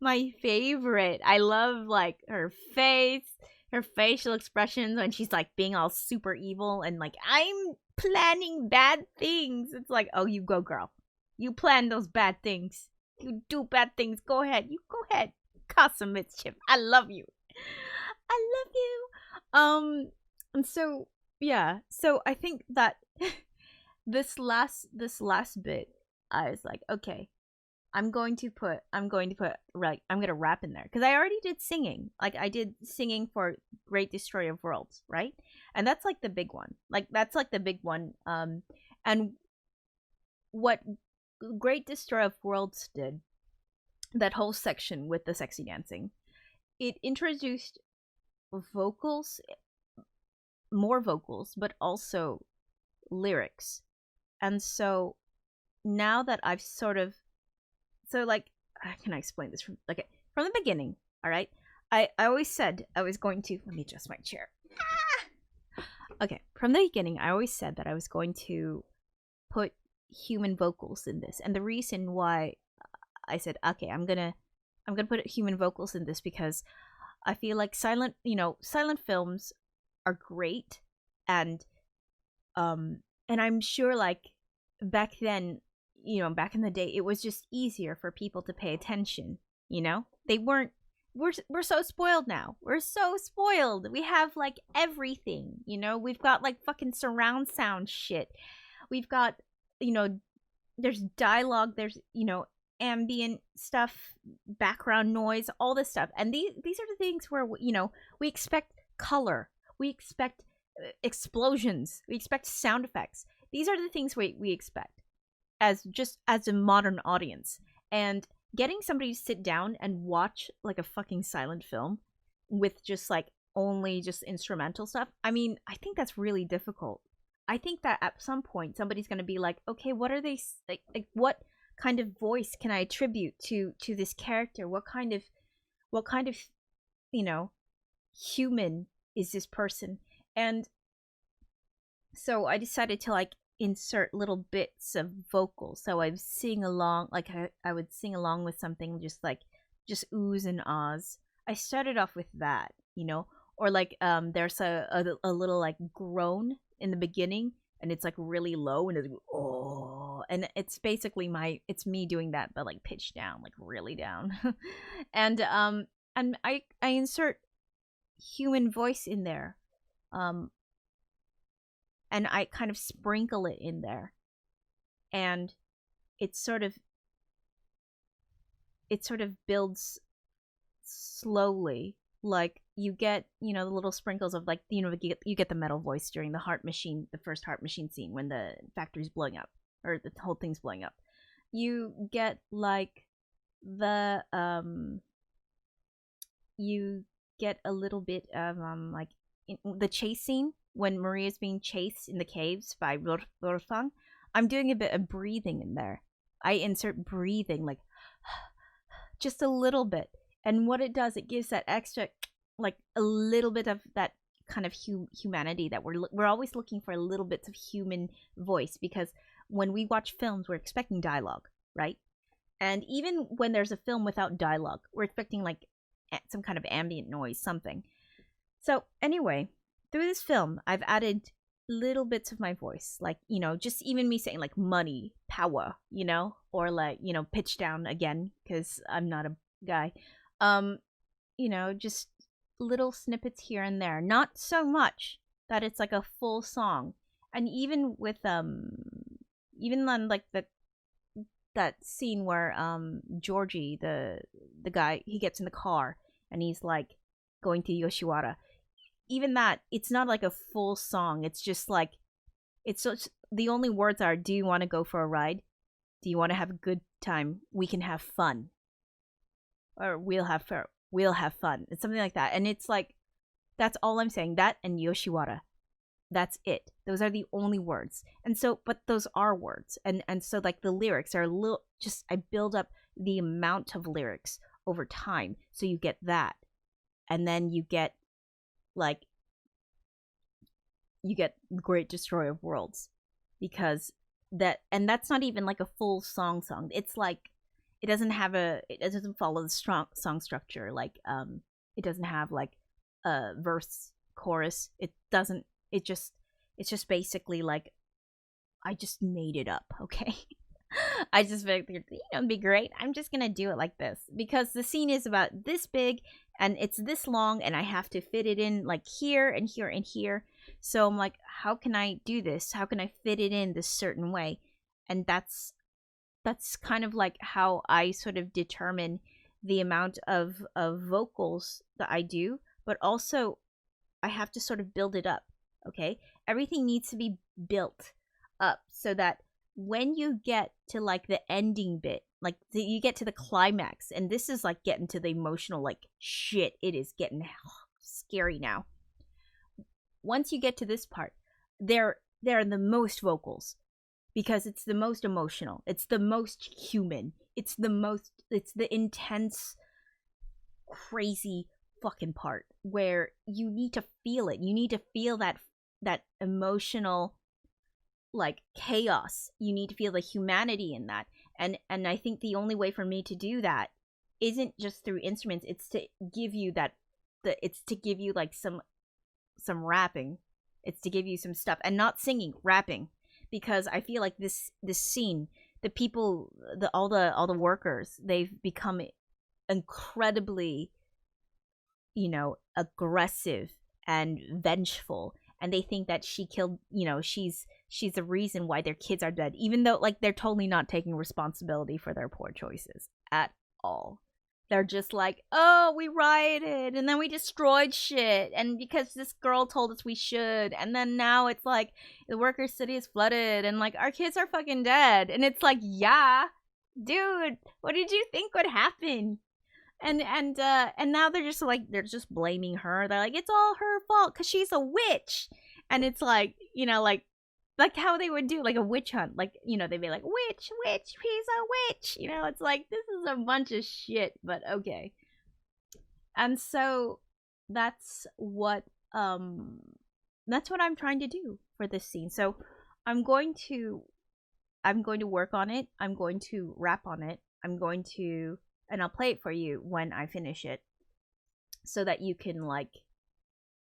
my favorite. I love, like, her face, her facial expressions when she's, like, being all super evil and, like, I'm planning bad things. It's like, oh, you go, girl. You plan those bad things. You do bad things. Go ahead. You go ahead. Cause some mischief. I love you. I love you. And so, yeah. So I think that this last bit, I was like, okay, I'm going to rap in there, because I already did singing. Like, I did singing for Great Destroyer of Worlds, right? And that's like the big one. And what Great Destroyer of Worlds did, that whole section with the sexy dancing, it introduced vocals, more vocals, but also lyrics. And so now that I've sort of, so like, how can I explain this from the beginning? All right, I always said I was going to. Let me adjust my chair. Okay, from the beginning, I always said that I was going to put human vocals in this, and the reason why I said, okay, I'm gonna put human vocals in this because I feel like silent films are great, and I'm sure like back then, back in the day, it was just easier for people to pay attention. They weren't. We're so spoiled now. We're so spoiled. We have like everything. We've got like fucking surround sound shit. We've got there's dialogue. There's ambient stuff, background noise, all this stuff. And these are the things where we expect color. We expect explosions. We expect sound effects. These are the things we expect as a modern audience. And getting somebody to sit down and watch like a fucking silent film with just like only just instrumental stuff, I mean, I think that's really difficult. I think that at some point somebody's going to be like, okay, what are they like what kind of voice can I attribute to this character? What kind of human is this person? And so I decided to like insert little bits of vocals. So I would sing along, like I would sing along with something, just oohs and ahs. I started off with that, or like there's a little like groan in the beginning, and it's like really low, and it's oh, and it's basically it's me doing that, but like pitched down, like really down, and I insert human voice in there, and I kind of sprinkle it in there, and it sort of builds slowly. Like you get the little sprinkles of like you get the metal voice during the first Heart Machine scene when the factory's blowing up, or the whole thing's blowing up. You get like the you get a little bit of like in the chase scene when Maria's being chased in the caves by Rorfang. I'm doing a bit of breathing in there. I insert breathing, like just a little bit. And what it does, it gives that extra, like a little bit of that kind of humanity that we're always looking for, a little bits of human voice, because when we watch films, we're expecting dialogue, right? And even when there's a film without dialogue, we're expecting like some kind of ambient noise, something. So anyway, through this film, I've added little bits of my voice, like just even me saying like money, power, or like pitch down again because I'm not a guy. Just little snippets here and there, not so much that it's like a full song. And even with even on like that scene where Georgie, the guy, he gets in the car and he's like going to Yoshiwara, even that, it's not like a full song. It's just like the only words are, do you want to go for a ride? Do you want to have a good time? We can have fun, or we'll have fun. It's something like that. And it's like, that's all I'm saying. That and Yoshiwara, that's it. Those are the only words. And so, but those are words, and so like the lyrics are a little, just I build up the amount of lyrics over time, so you get that. And then you get like Great Destroyer of Worlds, because that's not even like a full song. It's like it doesn't follow the song structure. Like it doesn't have like a verse chorus. It's just basically like I just made it up, okay? I just figured, it'd be great. I'm just gonna do it like this because the scene is about this big and it's this long, and I have to fit it in like here and here and here. So I'm like, how can I do this? How can I fit it in this certain way? And that's kind of like how I sort of determine the amount of vocals that I do, but also I have to sort of build it up, okay? Everything needs to be built up so that when you get to like the ending bit, like you get to the climax, and this is like getting to the emotional, like shit, it is getting scary now. Once you get to this part, they're the most vocals, because it's the most emotional, it's the most human, it's the intense, crazy fucking part where you need to feel it. You need to feel that emotional like chaos. You need to feel the humanity in that. And I think the only way for me to do that isn't just through instruments. It's to give you it's to give you like some rapping. It's to give you some stuff, and not singing, rapping, because I feel like this scene, the people, all the workers, they've become incredibly, aggressive and vengeful, and they think that she killed, she's the reason why their kids are dead, even though like they're totally not taking responsibility for their poor choices at all. They're just like, oh, we rioted and then we destroyed shit, and because this girl told us we should, and then now it's like the workers' city is flooded and like our kids are fucking dead, and it's like, yeah, dude, what did you think would happen? And now they're just blaming her. They're like, it's all her fault because she's a witch, and it's like, like how they would do like a witch hunt, like, they'd be like, witch, she's a witch, it's like, this is a bunch of shit, but okay. And so that's what I'm trying to do for this scene. So I'm going to work on it. I'm going to rap on it. And I'll play it for you when I finish it, so that you can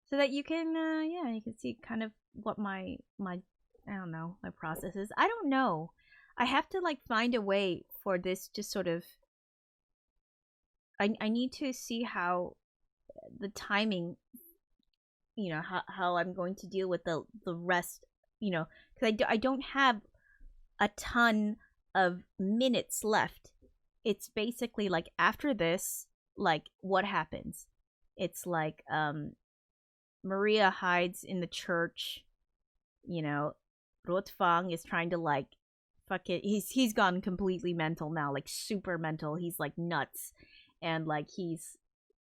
you can see kind of what my I don't know, my process is. I don't know. I have to like find a way for this to sort of, I need to see how the timing, how I'm going to deal with the rest, because I don't have a ton of minutes left. It's basically like after this, like what happens? It's like Maria hides in the church, Rotfang is trying to like fuck it. He's gone completely mental now, like super mental. He's like nuts, and like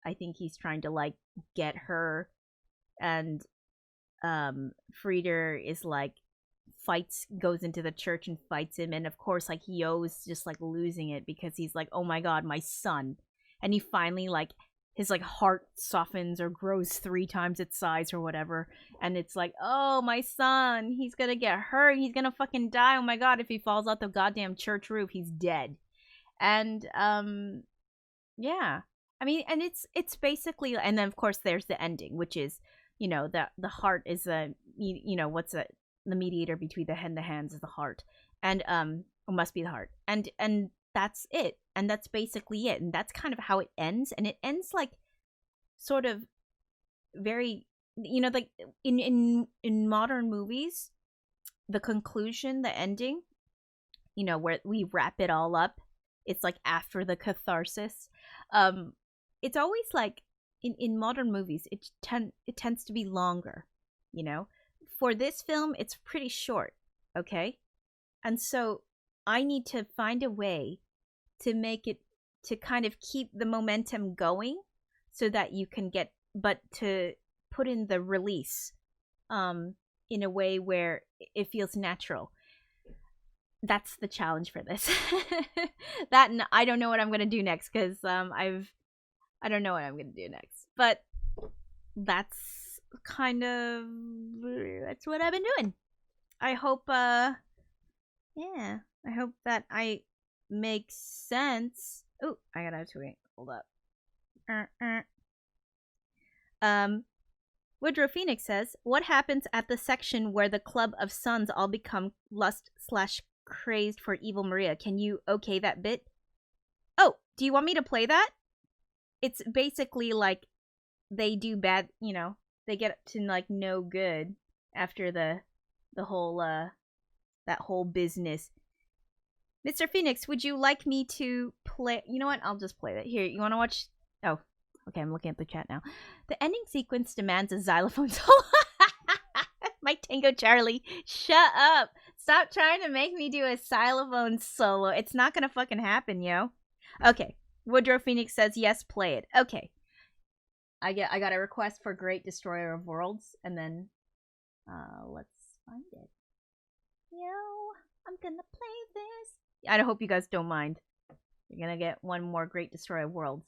I think he's trying to like get her, and Frieder is like goes into the church and fights him, and of course like Yo's just like losing it because he's like, oh my god, my son. And he finally like his like heart softens or grows 3 times its size or whatever, and it's like, oh, my son, he's gonna get hurt, he's gonna fucking die, oh my god, if he falls out the goddamn church roof, he's dead. And yeah, I mean, and it's basically, and then of course there's the ending, which is, the heart is the the mediator between the head and the hands is the heart, and it must be the heart, and that's it, and that's basically it, and that's kind of how it ends. And it ends like sort of very, like in modern movies, the conclusion, the ending, where we wrap it all up, it's like after the catharsis. It's always like in modern movies, it tends to be longer. For this film, it's pretty short, okay? And so I need to find a way to make it, to kind of keep the momentum going, so that you can but to put in the release in a way where it feels natural. That's the challenge for this. That, and I don't know what I'm going to do next, because I don't know what I'm going to do next. But that's what I've been doing. I hope yeah, I hope that I make sense. Oh, I gotta wait. Hold up. Woodrow Phoenix says, what happens at the section where the club of sons all become lust/crazed for evil Maria? Can you okay that bit? Oh, do you want me to play that? It's basically like they do bad, they get to like no good after the whole that whole business. Mr. Phoenix, would you like me to play? You know what? I'll just play that. Here, you want to watch? Oh, okay, I'm looking at the chat now. The ending sequence demands a xylophone solo. My Tango Charlie, shut up. Stop trying to make me do a xylophone solo. It's not gonna fucking happen, yo. Okay, Woodrow Phoenix says, yes, play it. Okay. I got a request for Great Destroyer of Worlds, and then let's find it. Yo, I'm gonna play this. I hope you guys don't mind. You're gonna get one more Great Destroyer of Worlds.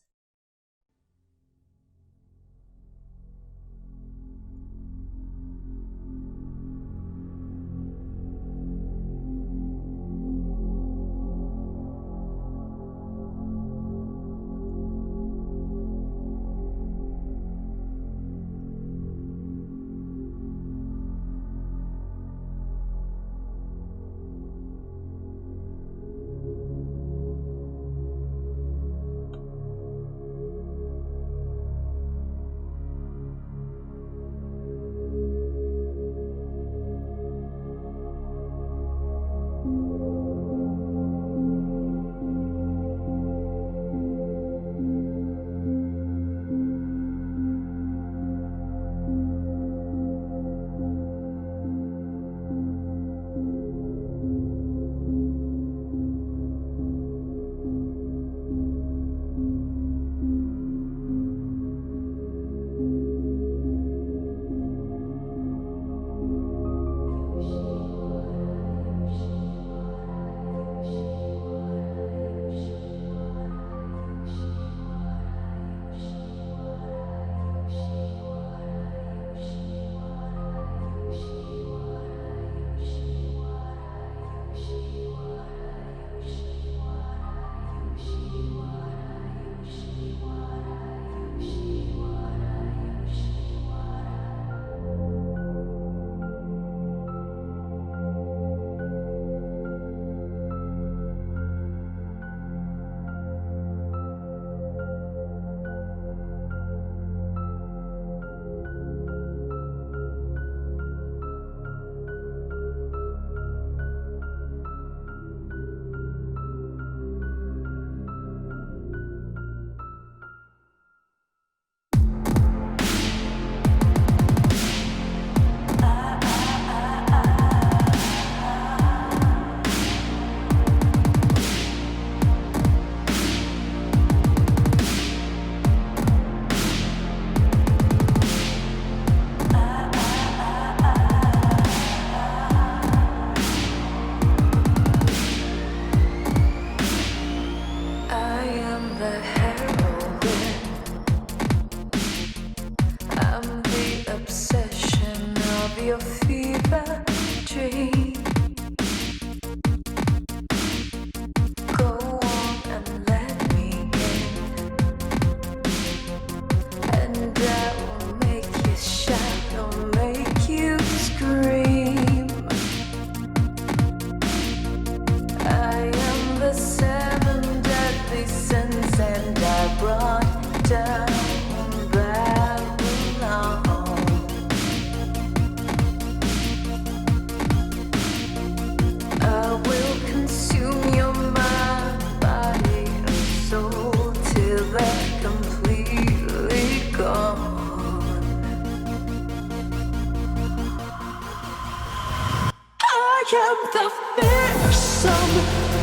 am the fearsome,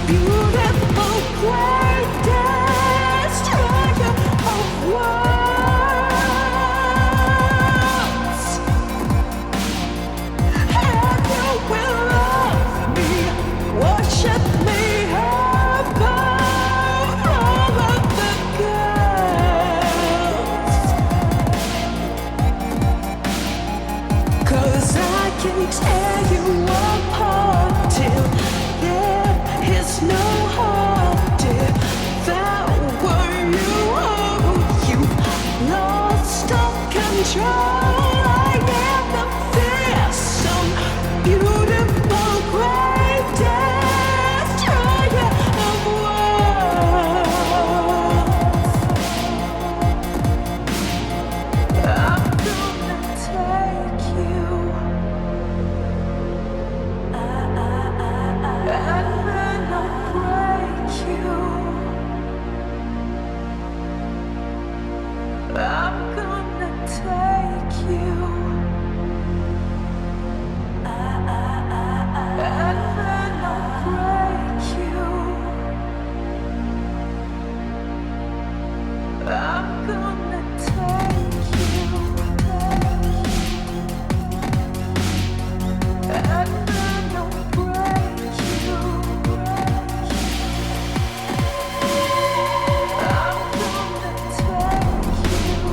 beautiful, great destroyer of worlds. And you will love me, worship me above all of the girls. 'Cause I can tear you apart till there is no heart. Devour you, oh, you lost all control. I am the fearsome, beautiful, great destroyer of worlds. I'm gonna take you. And then I'll break you. I'm gonna take you. And then I'll break you. I'm gonna take you. And then I'll break you. I'm gonna take you.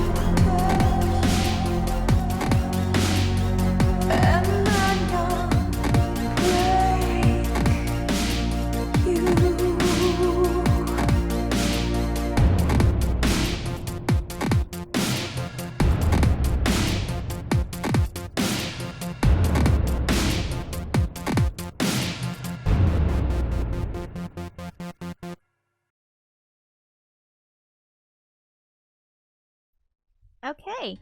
And then I'll break you. Okay.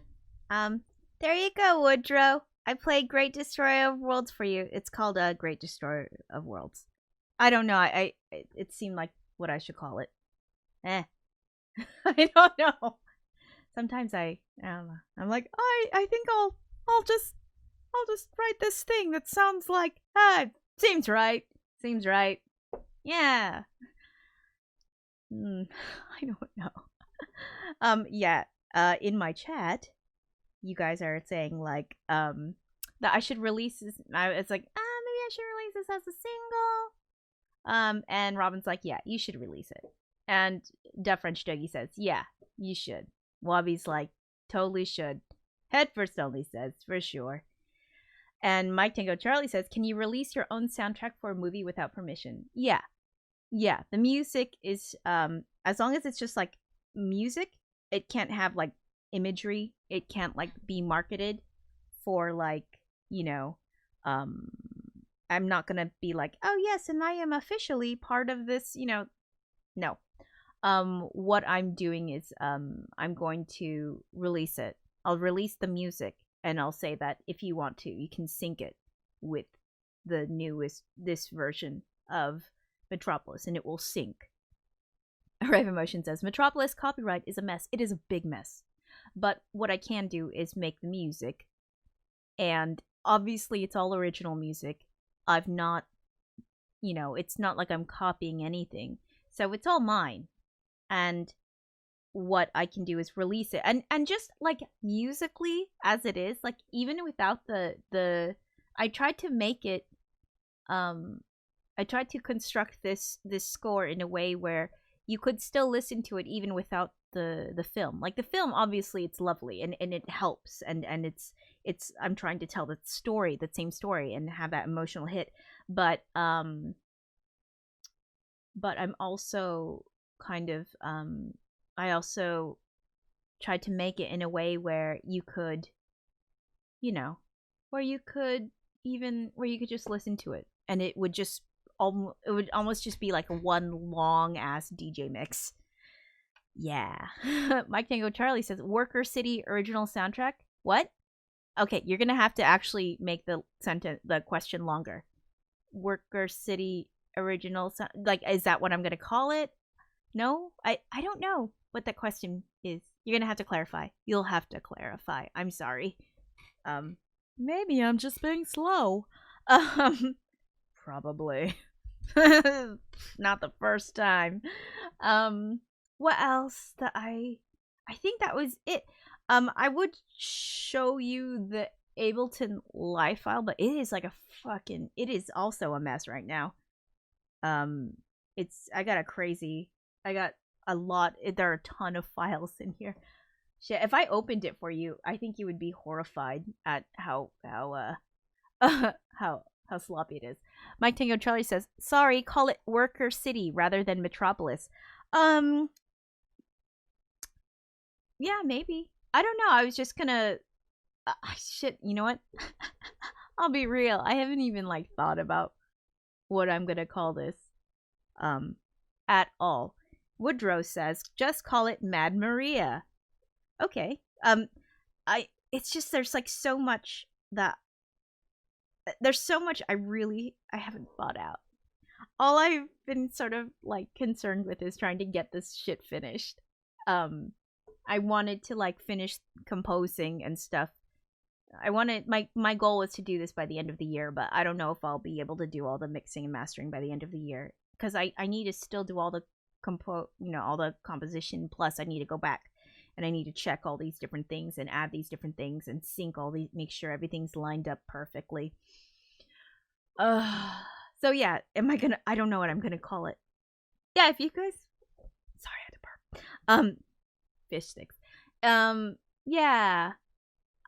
There you go, Woodrow. I played Great Destroyer of Worlds for you. It's called Great Destroyer of Worlds. I don't know. It seemed like what I should call it. I don't know. Sometimes I don't know. I'm like, I think I'll just write this thing that sounds like seems right. Seems right. Yeah. I don't know. Yeah. In my chat, you guys are saying like that I should release this. It's like maybe I should release this as a single. And Robin's like, yeah, you should release it. And Duff French Dougie says, yeah, you should. Wabi's like, totally should. Head First Only says, for sure. And Mike Tango Charlie says, can you release your own soundtrack for a movie without permission? Yeah. Yeah, the music is as long as it's just like music, it can't have like imagery. It can't like be marketed for like, you know, I'm not gonna be like, oh yes, and I am officially part of this, you know. No. What I'm doing is I'm going to release it. I'll release the music and I'll say that if you want to, you can sync it with the newest this version of Metropolis and it will sync. Rave Emotion says, Metropolis copyright is a mess. It is a big mess. But what I can do is make the music. And obviously it's all original music. I've not, you know, it's not like I'm copying anything. So it's all mine. And what I can do is release it. And just like musically as it is, like even without the I tried to make it I tried to construct this score in a way where you could still listen to it even without the film. Like the film, obviously it's lovely and it helps and it's I'm trying to tell the story, the same story, and have that emotional hit. But I'm also kind of I also tried to make it in a way where you could, you know, where you could just listen to it and it would just it would almost just be like one long ass DJ mix. Yeah. Mike Tango Charlie says Worker City original soundtrack. What? Okay, you're gonna have to actually make the question longer. Worker City original like, is that what I'm gonna call it? No, I don't know what that question is. You're gonna have to clarify. You'll have to clarify. I'm sorry. Maybe I'm just being slow. Probably. Not the first time. What else that I think that was it. I would show you the Ableton live file, but it is like it is also a mess right now. I got a lot, there are a ton of files in here. Shit, if I opened it for you, I think you would be horrified at how how sloppy it is. Mike Tango Charlie says, "Sorry, call it Worker City rather than Metropolis." Yeah, maybe. I don't know. I was just gonna. Shit, you know what? I'll be real. I haven't even like thought about what I'm gonna call this, at all. Woodrow says, "Just call it Mad Maria." Okay. It's just there's like so much that there's so much I haven't thought out. All I've been sort of like concerned with is trying to get this shit finished. I wanted to like finish composing and stuff. I wanted my goal was to do this by the end of the year, but I don't know if I'll be able to do all the mixing and mastering by the end of the year because I need to still do all the all the composition, plus I need to go back and I need to check all these different things and add these different things and sync all these, make sure everything's lined up perfectly. So yeah, I don't know what I'm gonna call it. Yeah, if you guys, sorry, I had to burp. Fish sticks. Yeah,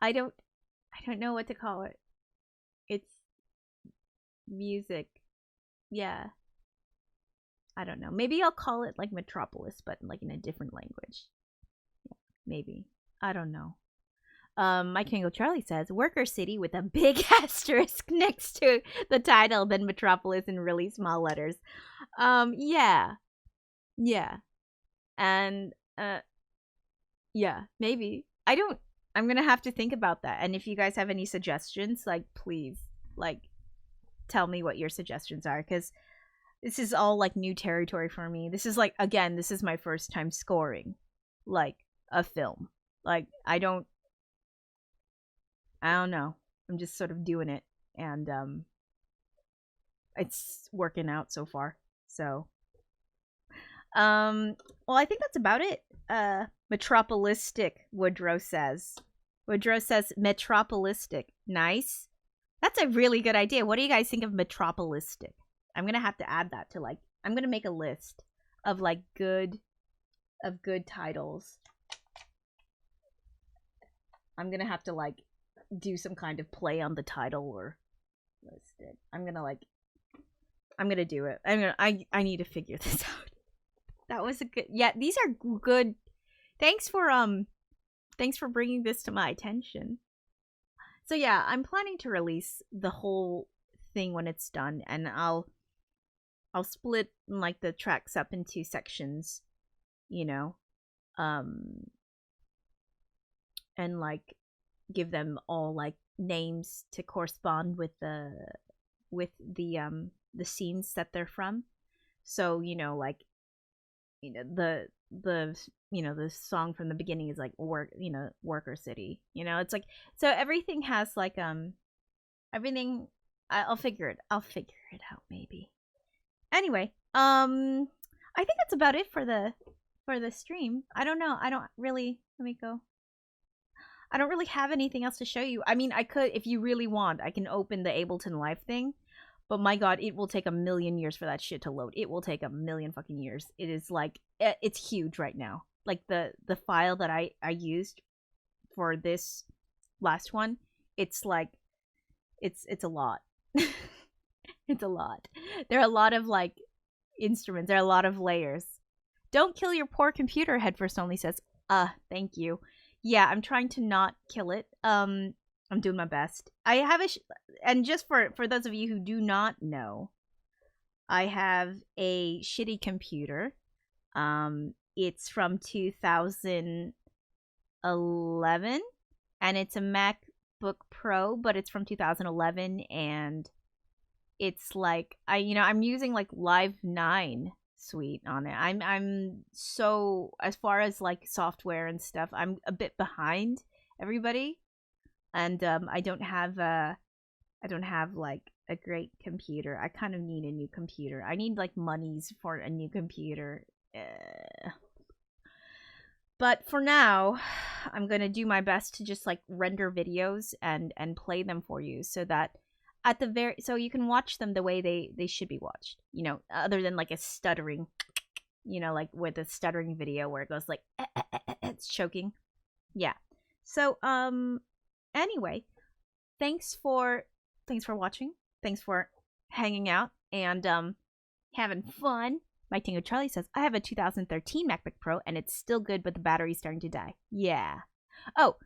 I don't know what to call it. It's music. Yeah, I don't know. Maybe I'll call it like Metropolis, but like in a different language. Yeah, maybe. I don't know. My Kango Charlie says, Worker City with a big asterisk next to the title, then Metropolis in really small letters. Yeah. Yeah. And, yeah, maybe. I'm gonna have to think about that. And if you guys have any suggestions, like, please, like, tell me what your suggestions are, because this is all, like, new territory for me. This is, like, again, this is my first time scoring, like, a film. Like, I don't know. I'm just sort of doing it, and it's working out so far. So, well, I think that's about it. Metropolistic, Woodrow says. Woodrow says metropolistic. Nice. That's a really good idea. What do you guys think of metropolistic? I'm gonna have to add that to like. I'm gonna make a list of like good titles. I'm gonna have to like do some kind of play on the title or list it. I'm gonna do it. I need to figure this out. That was a good. Yeah, these are good. Thanks for bringing this to my attention. So yeah, I'm planning to release the whole thing when it's done, and I'll split like the tracks up into sections, you know, and like give them all like names to correspond with the scenes that they're from. So, you know, like, you know, the song from the beginning is like Worker City. You know, it's like, so everything has like everything. I'll figure it out maybe. Anyway, I think that's about it for the stream. I don't know. Let me go. I don't really have anything else to show you. I mean, I could, if you really want, I can open the Ableton Live thing. But my god, it will take a million years for that shit to load. It will take a million fucking years. It is like, it's huge right now. Like the file that I used for this last one, it's like, it's a lot. It's a lot. There are a lot of like instruments. There are a lot of layers. Don't kill your poor computer, Head First Only says. Thank you. Yeah, I'm trying to not kill it. I'm doing my best. I have and just for those of you who do not know, I have a shitty computer. It's from 2011, and it's a MacBook Pro, but it's from 2011, and it's like I'm using like Live 9 suite on it. I'm so, as far as like software and stuff, I'm a bit behind everybody, and I don't have like a great computer. I kind of need a new computer. I need like monies for a new computer. But for now, I'm going to do my best to just like render videos and play them for you so that at the so you can watch them the way they should be watched. You know, other than like a stuttering, you know, like with a stuttering video where it goes like it's choking. Yeah. So anyway, thanks for watching. Thanks for hanging out and having fun. My Tango Charlie says, I have a 2013 MacBook Pro and it's still good, but the battery's starting to die. Yeah. Oh,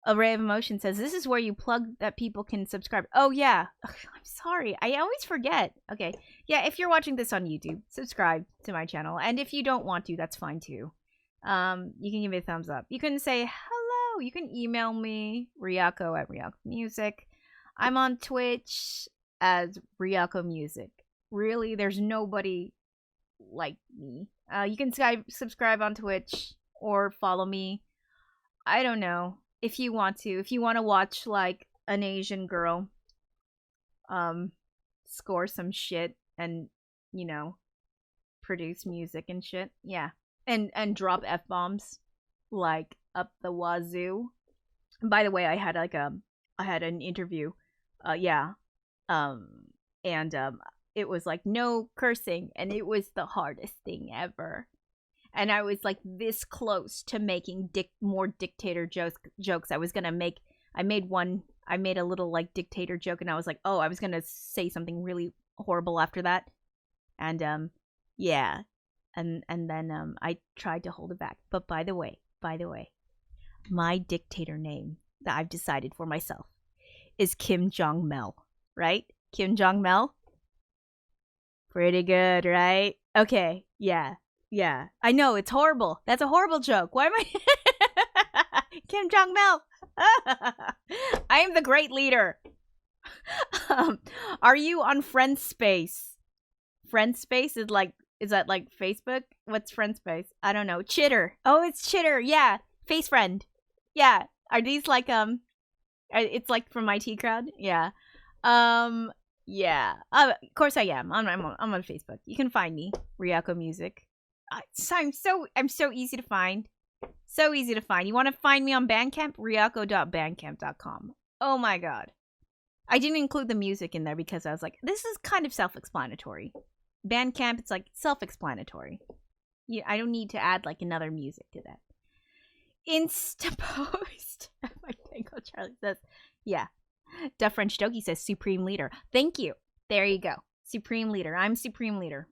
Array of Emotion says, this is where you plug that people can subscribe. Oh, yeah. Ugh, I'm sorry. I always forget. Okay. Yeah, if you're watching this on YouTube, subscribe to my channel. And if you don't want to, that's fine too. You can give me a thumbs up. You can say hello. You can email me, Ryako at Ryako Music. I'm on Twitch as Ryako Music. Really, there's nobody like me. You can subscribe on Twitch or follow me. I don't know if you want to. If you want to watch like an Asian girl score some shit and, you know, produce music and shit. Yeah. And drop F-bombs like up the wazoo. And by the way, I had an interview. It was like no cursing, and it was the hardest thing ever. And I was like this close to making more dictator jokes. I made a little like dictator joke, and I was like, oh, I was gonna say something really horrible after that. And yeah. And then I tried to hold it back. But by the way, my dictator name that I've decided for myself is Kim Jong Mel, right? Kim Jong Mel? Pretty good, right? Okay, yeah. I know, it's horrible. That's a horrible joke. Why am I... Kim Jong Mel! I am the great leader. Are you on Friendspace? Friendspace is that like Facebook? What's Friendspace? I don't know. Chitter. Oh, it's Chitter. Yeah. Face Friend. Yeah. Are these like it's like from IT Crowd? Yeah. Yeah. Of course I am. I'm on Facebook. You can find me, Ryako Music. I'm so easy to find. So easy to find. You want to find me on Bandcamp? Ryako.bandcamp.com. Oh my god. I didn't include the music in there because I was like, this is kind of self-explanatory. Bandcamp, it's like self-explanatory. Yeah, I don't need to add like another music to that. Instapost. My Tango Charlie says, yeah. Duff French Doki says Supreme Leader. Thank you. There you go. Supreme Leader. I'm Supreme Leader.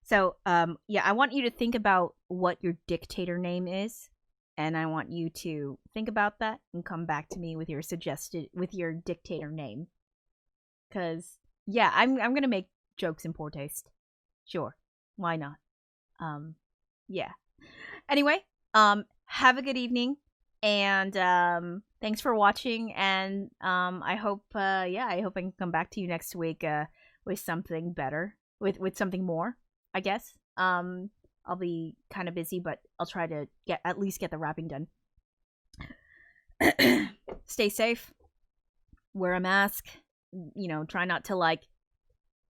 So, yeah, I want you to think about what your dictator name is. And I want you to think about that and come back to me with your dictator name. Because, yeah, I'm going to make jokes in poor taste. Sure. Why not? Yeah. Anyway, have a good evening. And thanks for watching, and I hope I can come back to you next week with something better, with something more, I guess. I'll be kind of busy, but I'll try to at least get the wrapping done. Stay safe. Wear a mask. You know, try not to like,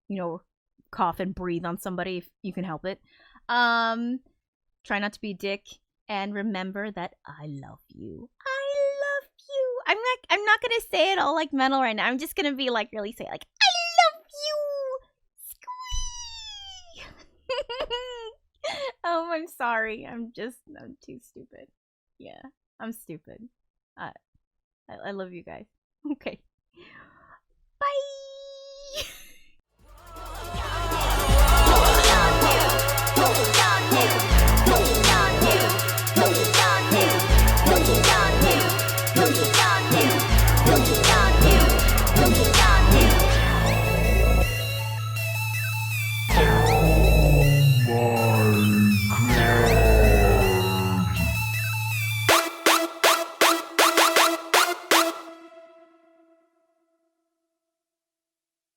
you know, cough and breathe on somebody if you can help it. Try not to be a dick. And remember that I love you. I love you. I'm not gonna say it all like mental right now. I'm just gonna be like really say like I love you. Squee. Oh, I'm sorry. I'm too stupid. Yeah, I'm stupid. I love you guys. Okay.